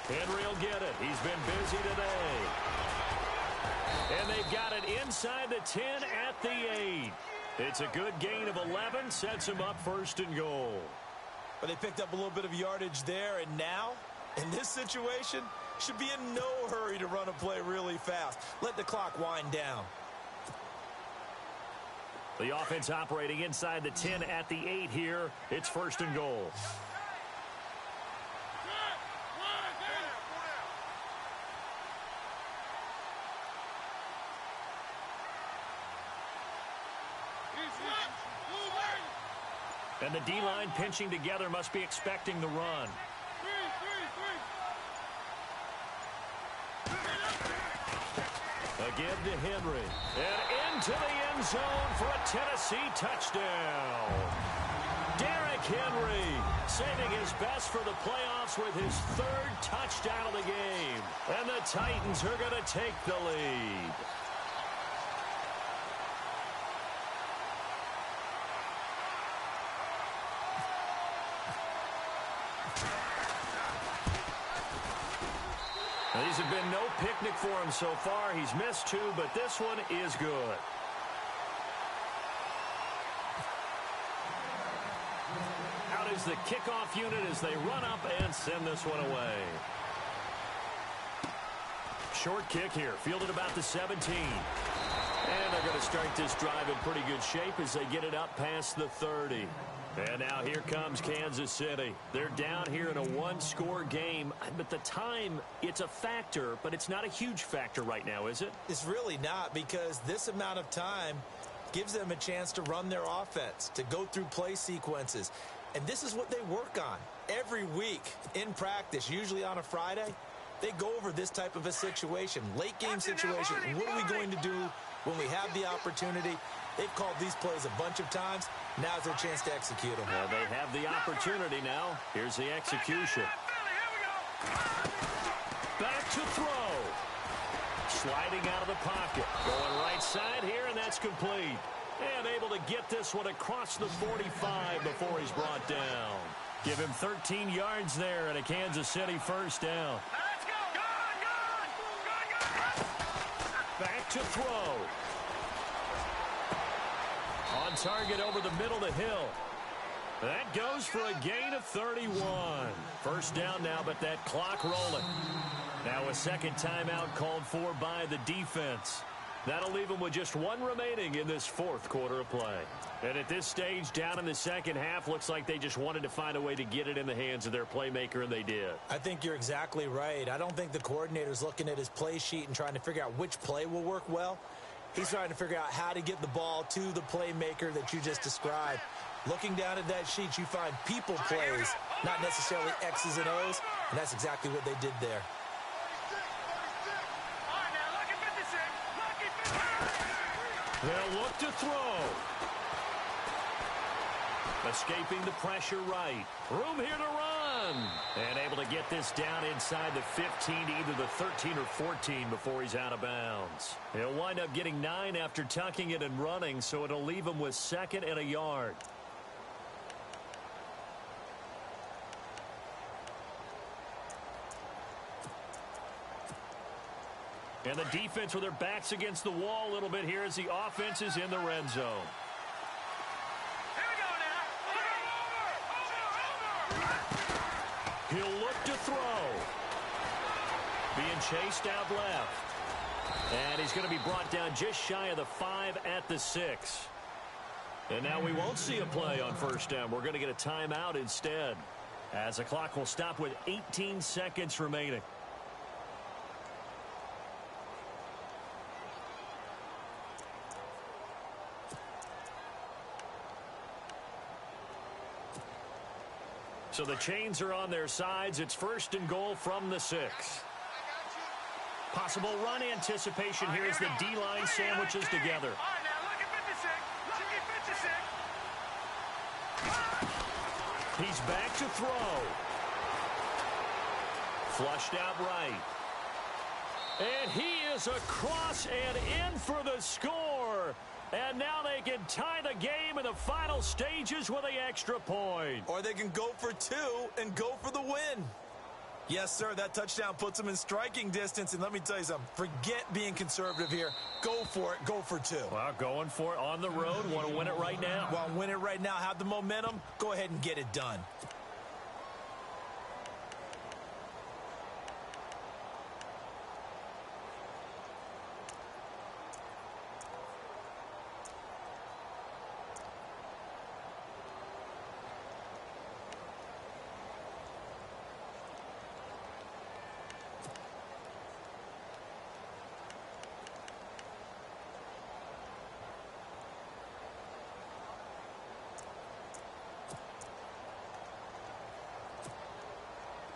Henry will get it. He's been busy today. And they've got it inside the 10 at the 8. It's a good gain of 11. Sets him up 1st and goal. But they picked up a little bit of yardage there. And now, in this situation, should be in no hurry to run a play really fast. Let the clock wind down. The offense operating inside the 10 at the 8 here. It's 1st and goal. And the D-line pinching together, must be expecting the run. Again to Henry. And into the end zone for a Tennessee touchdown. Derrick Henry saving his best for the playoffs with his 3rd touchdown of the game. And the Titans are going to take the lead. These have been no picnic for him so far. He's missed 2, but this one is good. Out is the kickoff unit as they run up and send this one away. Short kick here, fielded about the 17. And they're going to start this drive in pretty good shape as they get it up past the 30. And now here comes Kansas City. They're down here in a 1-score game. But the time, it's a factor, but it's not a huge factor right now, is it? It's really not, because this amount of time gives them a chance to run their offense, to go through play sequences. And this is what they work on every week in practice, usually on a Friday. They go over this type of a situation, late game situation. What are we going to do when we have the opportunity? They've called these plays a bunch of times. Now's their chance to execute them. Well, they have the opportunity now. Here's the execution. Back to throw. Sliding out of the pocket. Going right side here, and that's complete. And able to get this one across the 45 before he's brought down. Give him 13 yards there and a Kansas City first down. Let's go. Back to throw. On target over the middle to Hill. That goes for a gain of 31. First down now, but that clock rolling. Now a second timeout called for by the defense. That'll leave them with just one remaining in this fourth quarter of play. And at this stage, down in the second half, looks like they just wanted to find a way to get it in the hands of their playmaker, and they did. I think you're exactly right. I don't think the coordinator's looking at his play sheet and trying to figure out which play will work well. He's trying to figure out how to get the ball to the playmaker that you just described. Looking down at that sheet, you find people plays, not necessarily X's and O's, and that's exactly what they did there. They'll look to throw. Escaping the pressure right. Room here to run. And able to get this down inside the 15 to either the 13 or 14 before he's out of bounds. He'll wind up getting 9 after tucking it and running, so it'll leave him with 2nd and a yard. And the defense with their backs against the wall a little bit here as the offense is in the red zone. He'll look to throw. Being chased out left. And he's going to be brought down just shy of the 5 at the 6. And now we won't see a play on first down. We're going to get a timeout instead, as the clock will stop with 18 seconds remaining. So the chains are on their sides. It's 1st and goal from the 6. Possible run anticipation here as the D-line sandwiches together. He's back to throw. Flushed out right. And he is across and in for the score. And now they can tie the game in the final stages with the extra point. Or they can go for 2 and go for the win. Yes, sir, that touchdown puts them in striking distance. And let me tell you something, forget being conservative here. Go for it, go for 2. Well, going for it on the road. Want to win it right now. Want to win it right now, have the momentum, go ahead and get it done.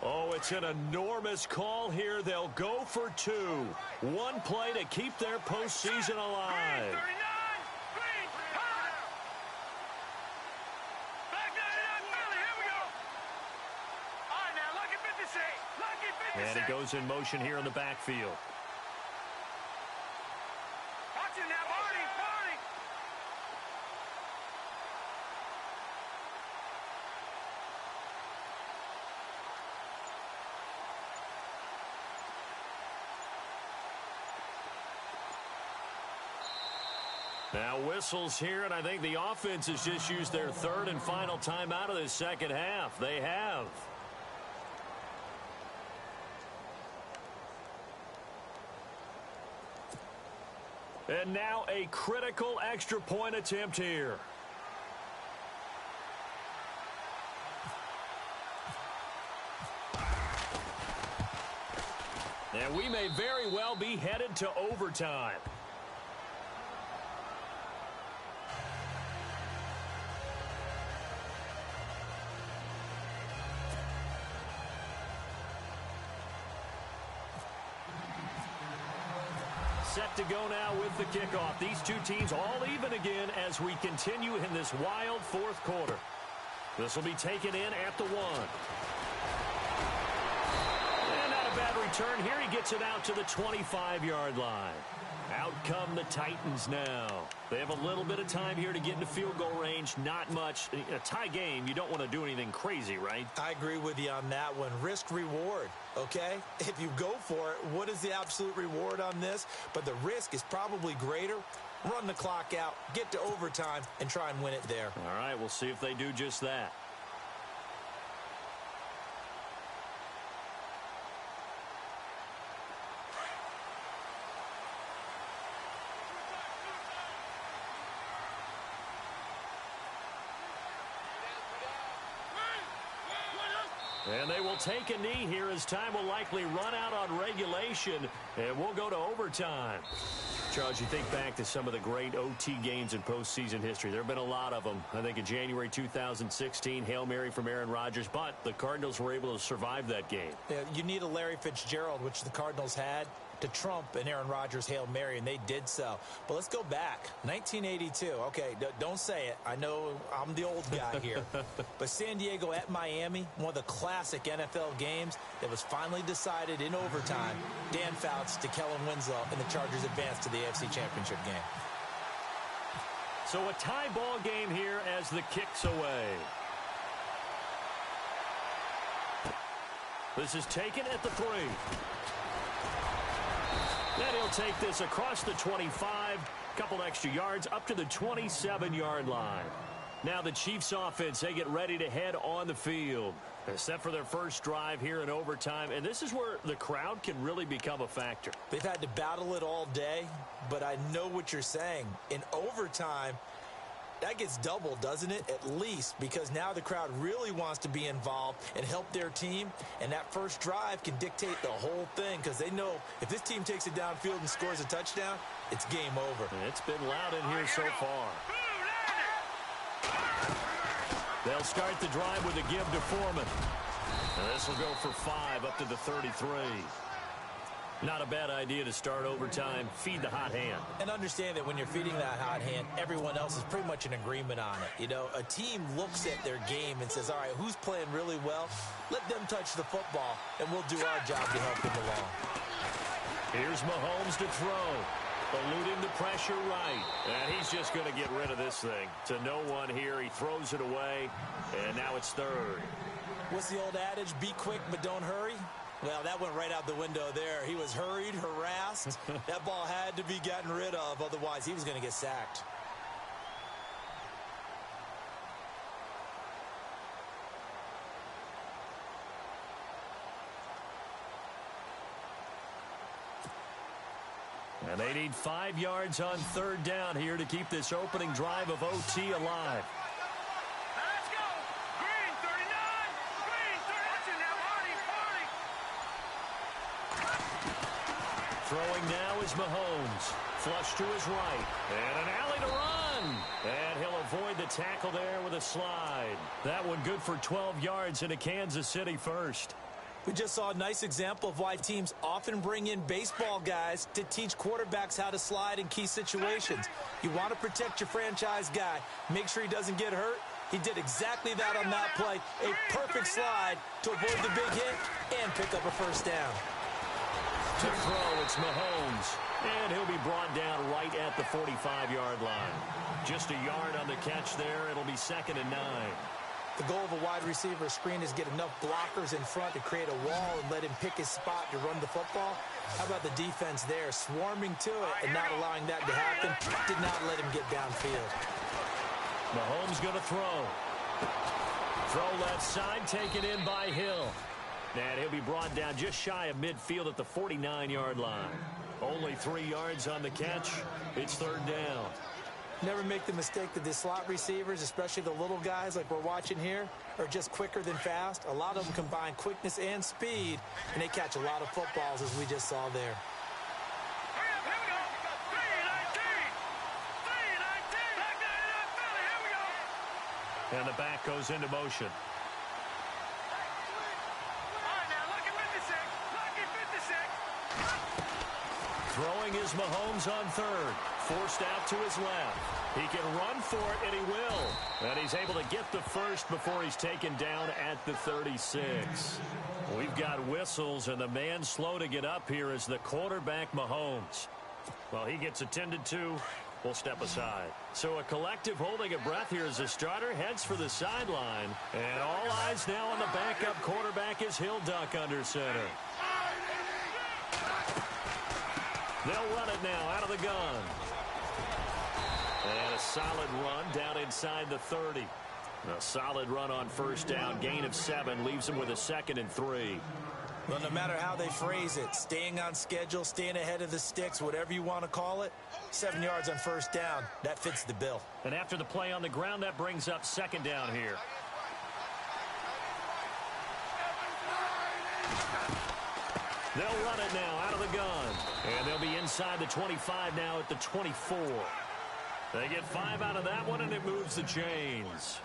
Oh, it's an enormous call here. They'll go for 2. One play to keep their postseason alive. And he goes in motion here in the backfield. Now whistles here, and I think the offense has just used their 3rd and final timeout of this second half. They have. And now a critical extra point attempt here. And we may very well be headed to overtime. set to go now with the kickoff. These two teams all even again as we continue in this wild fourth quarter. This will be taken in at the 1. And not a bad return here. He gets it out to the 25-yard line. Out come the Titans now. They have a little bit of time here to get into field goal range. Not much. A tie game, you don't want to do anything crazy, right? I agree with you on that one. Risk reward, okay? If you go for it, what is the absolute reward on this? But the risk is probably greater. Run the clock out, get to overtime, and try and win it there. All right, we'll see if they do just that. And they will take a knee here as time will likely run out on regulation, and we'll go to overtime. Charles, you think back to some of the great OT games in postseason history. There have been a lot of them. I think in January 2016, Hail Mary from Aaron Rodgers, but the Cardinals were able to survive that game. Yeah, you need a Larry Fitzgerald, which the Cardinals had, to trump an Aaron Rodgers Hail Mary, and they did so. But let's go back. 1982. Okay, don't say it. I know I'm the old guy here. But San Diego at Miami, one of the classic NFL games that was finally decided in overtime. Dan Fouts to Kellen Winslow, and the Chargers advanced to the AFC Championship game. So a tie ball game here as the kick's away. This is taken at the 3. Then he'll take this across the 25, couple extra yards, up to the 27-yard line. Now the Chiefs offense, they get ready to head on the field. They're set for their first drive here in overtime, and this is where the crowd can really become a factor. They've had to battle it all day, but I know what you're saying. In overtime, that gets doubled, doesn't it? At least, because now the crowd really wants to be involved and help their team, and that first drive can dictate the whole thing because they know if this team takes it downfield and scores a touchdown, it's game over. And it's been loud in here so far. They'll start the drive with a give to Foreman. And this will go for 5 up to the 33. Not a bad idea to start overtime. Feed the hot hand. And understand that when you're feeding that hot hand, everyone else is pretty much in agreement on it. You know, a team looks at their game and says, all right, who's playing really well? Let them touch the football, and we'll do our job to help them along. Here's Mahomes to throw. Eluding the pressure right. And he's just going to get rid of this thing. To no one here. He throws it away, and now it's 3rd. What's the old adage? Be quick, but don't hurry. Well, that went right out the window there. He was hurried, harassed. That ball had to be gotten rid of, otherwise he was going to get sacked. And they need 5 yards on 3rd down here to keep this opening drive of OT alive. Throwing now is Mahomes. Flush to his right. And an alley to run. And he'll avoid the tackle there with a slide. That one good for 12 yards into Kansas City first. We just saw a nice example of why teams often bring in baseball guys to teach quarterbacks how to slide in key situations. You want to protect your franchise guy. Make sure he doesn't get hurt. He did exactly that on that play. A perfect slide to avoid the big hit and pick up a first down. To throw, it's Mahomes. And he'll be brought down right at the 45-yard line. Just a yard on the catch there. It'll be 2nd and 9. The goal of a wide receiver screen is get enough blockers in front to create a wall and let him pick his spot to run the football. How about the defense there, swarming to it and not allowing that to happen? Did not let him get downfield. Mahomes going to throw. Throw left side, taken in by Hill. And he'll be brought down just shy of midfield at the 49-yard line. Only 3 yards on the catch. It's 3rd down. Never make the mistake that the slot receivers, especially the little guys like we're watching here, are just quicker than fast. A lot of them combine quickness and speed, and they catch a lot of footballs, as we just saw there. And the back goes into motion. Throwing is Mahomes on third. Forced out to his left. He can run for it, and he will. And he's able to get the first before he's taken down at the 36. We've got whistles, and the man slow to get up here is the quarterback, Mahomes. Well, he gets attended to. We'll step aside. So a collective holding of breath here as the starter heads for the sideline. And all eyes now on the backup quarterback as he'll duck under center. They'll run it now out of the gun. And a solid run down inside the 30. A solid run on first down. Gain of 7 leaves him with a 2nd and 3. Well, no matter how they phrase it, staying on schedule, staying ahead of the sticks, whatever you want to call it, 7 yards on first down, that fits the bill. And after the play on the ground, that brings up 2nd down here. They'll run it now out of the gun. And they'll be inside the 25 now at the 24. They get 5 out of that one, and it moves the chains.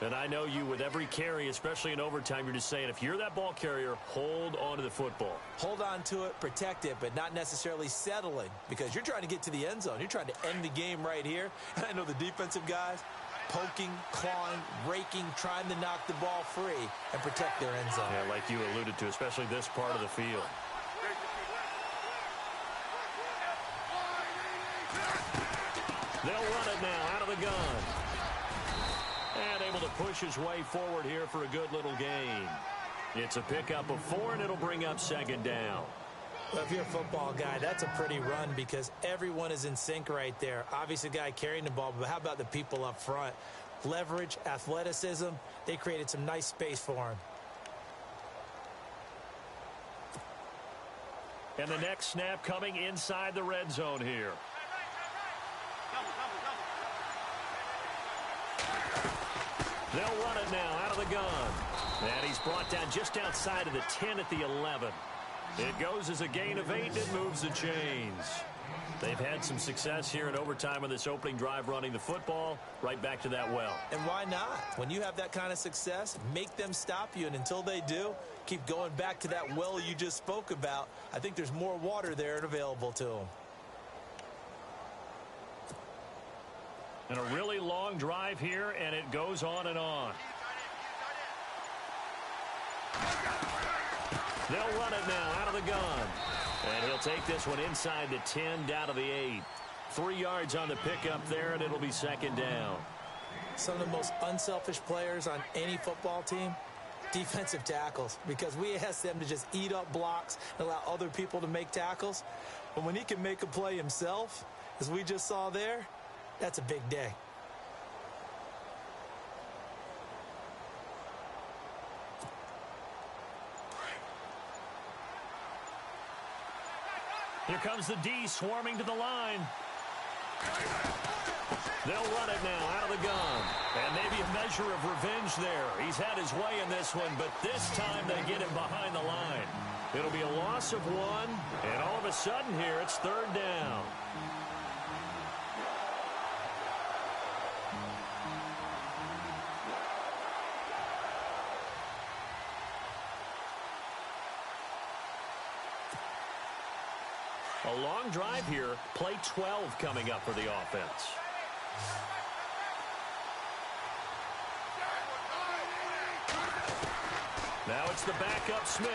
And I know you, with every carry, especially in overtime, you're just saying, if you're that ball carrier, hold on to the football. Hold on to it, protect it, but not necessarily settling, because you're trying to get to the end zone. You're trying to end the game right here. And I know the defensive guys, poking, clawing, raking, trying to knock the ball free and protect their end zone. Yeah, like you alluded to, especially this part of the field. They'll run it now out of the gun. And able to push his way forward here for a good little gain. It's a pickup of 4, and it'll bring up 2nd down. Well, if you're a football guy, that's a pretty run because everyone is in sync right there. Obviously, the guy carrying the ball, but how about the people up front? Leverage, athleticism, they created some nice space for him. And the next snap coming inside the red zone here. They'll run it now out of the gun. And he's brought down just outside of the 10 at the 11. It goes as a gain of 8, and it moves the chains. They've had some success here in overtime on this opening drive running the football. Right back to that well. And why not? When you have that kind of success, make them stop you, and until they do, keep going back to that well you just spoke about. I think there's more water there and available to them. And a really long drive here, and it goes on and on. They'll run it now out of the gun. And he'll take this one inside the 10, down to the 8. 3 yards on the pickup there, and it'll be 2nd down. Some of the most unselfish players on any football team, defensive tackles, because we ask them to just eat up blocks and allow other people to make tackles. But when he can make a play himself, as we just saw there, that's a big day. Here comes the D swarming to the line. They'll run it now out of the gun. And maybe a measure of revenge there. He's had his way in this one, but this time they get him behind the line. It'll be a loss of 1, and all of a sudden here it's 3rd down. A long drive here. Play 12 coming up for the offense. Now it's the backup Smith.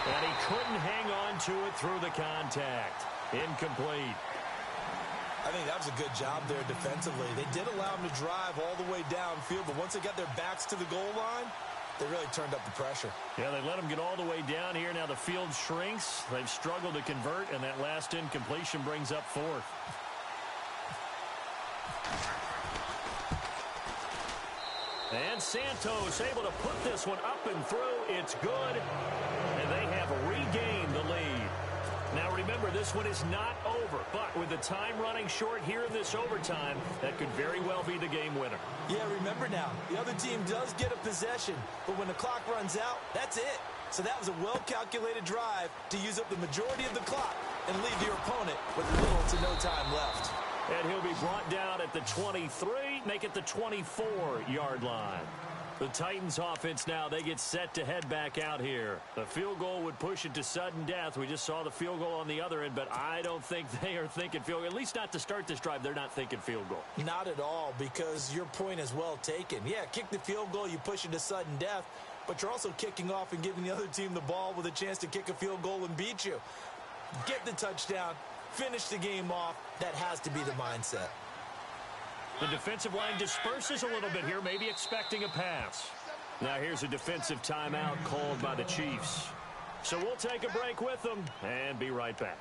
And he couldn't hang on to it through the contact. Incomplete. I think that was a good job there defensively. They did allow him to drive all the way downfield, but once they got their backs to the goal line, they really turned up the pressure. Yeah, they let him get all the way down here. Now the field shrinks. They've struggled to convert, and that last incompletion brings up 4th. And Santos able to put this one up and through. It's good, and they have regained the lead. Now remember, this one is not over, but with the time running short here in this overtime, that could very well be the game winner. Yeah, remember now, the other team does get a possession, but when the clock runs out, that's it. So that was a well-calculated drive to use up the majority of the clock and leave your opponent with little to no time left. And he'll be brought down at the 23, make it the 24-yard line. The Titans offense now, they get set to head back out here. The field goal would push it to sudden death. We just saw the field goal on the other end, but I don't think they are thinking field goal. At least not to start this drive. They're not thinking field goal. Not at all, because your point is well taken. Yeah, kick the field goal, you push it to sudden death, but you're also kicking off and giving the other team the ball with a chance to kick a field goal and beat you. Get the touchdown, finish the game off. That has to be the mindset. The defensive line disperses a little bit here, maybe expecting a pass. Now here's a defensive timeout called by the Chiefs. So we'll take a break with them and be right back.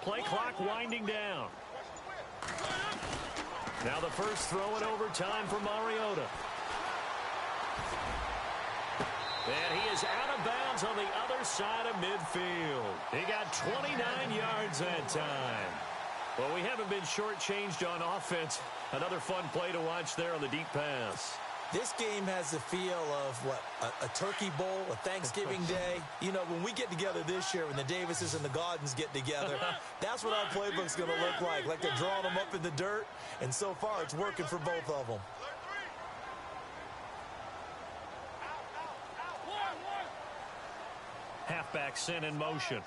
Play clock winding down. Now the first throw in overtime for Mariota. And he is out of bounds on the other side of midfield. He got 29 yards that time. Well, we haven't been shortchanged on offense. Another fun play to watch there on the deep pass. This game has the feel of, what, a turkey bowl, a Thanksgiving day. You know, when we get together this year, when the Davises and the Gaudens get together, that's what our playbook's going to look like. Like they're drawing them up in the dirt, and so far it's working for both of them. Halfback sent in motion.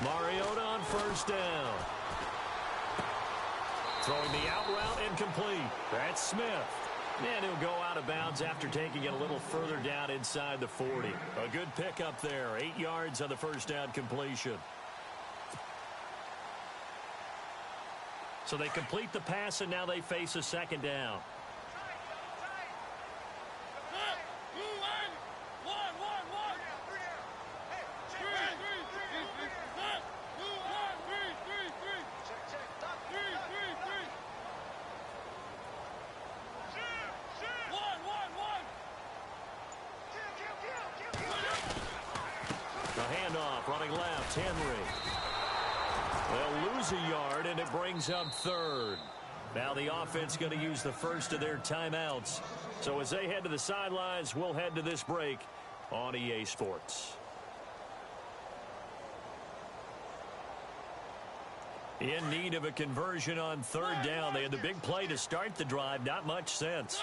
Mariota on first down. Throwing the out route incomplete. That's Smith. And he'll go out of bounds after taking it a little further down inside the 40. A good pickup there. 8 yards on the first down completion. So they complete the pass, and now they face a second down. Running left, Henry. They'll lose a yard, and it brings up third. Now the offense going to use the first of their timeouts. So as they head to the sidelines, we'll head to this break on EA Sports. In need of a conversion on third down. They had the big play to start the drive. Not much sense.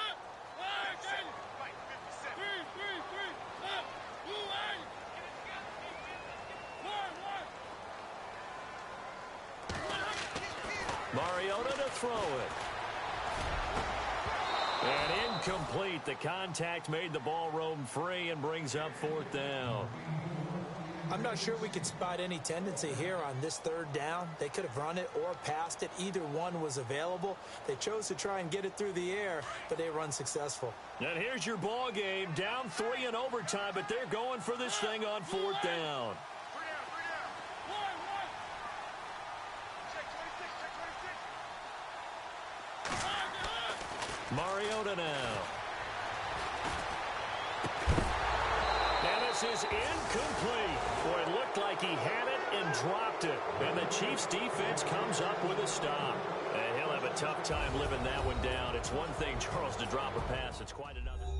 Mariota to throw it. And incomplete. The contact made the ball roam free and brings up fourth down. I'm not sure we could spot any tendency here on this third down. They could have run it or passed it. Either one was available. They chose to try and get it through the air, but they were unsuccessful. And here's your ball game. Down 3 in overtime, but they're going for this thing on fourth down. Mariota now. And this is incomplete. Boy, it looked like he had it and dropped it. And the Chiefs defense comes up with a stop. And he'll have a tough time living that one down. It's one thing, Charles, to drop a pass. It's quite another.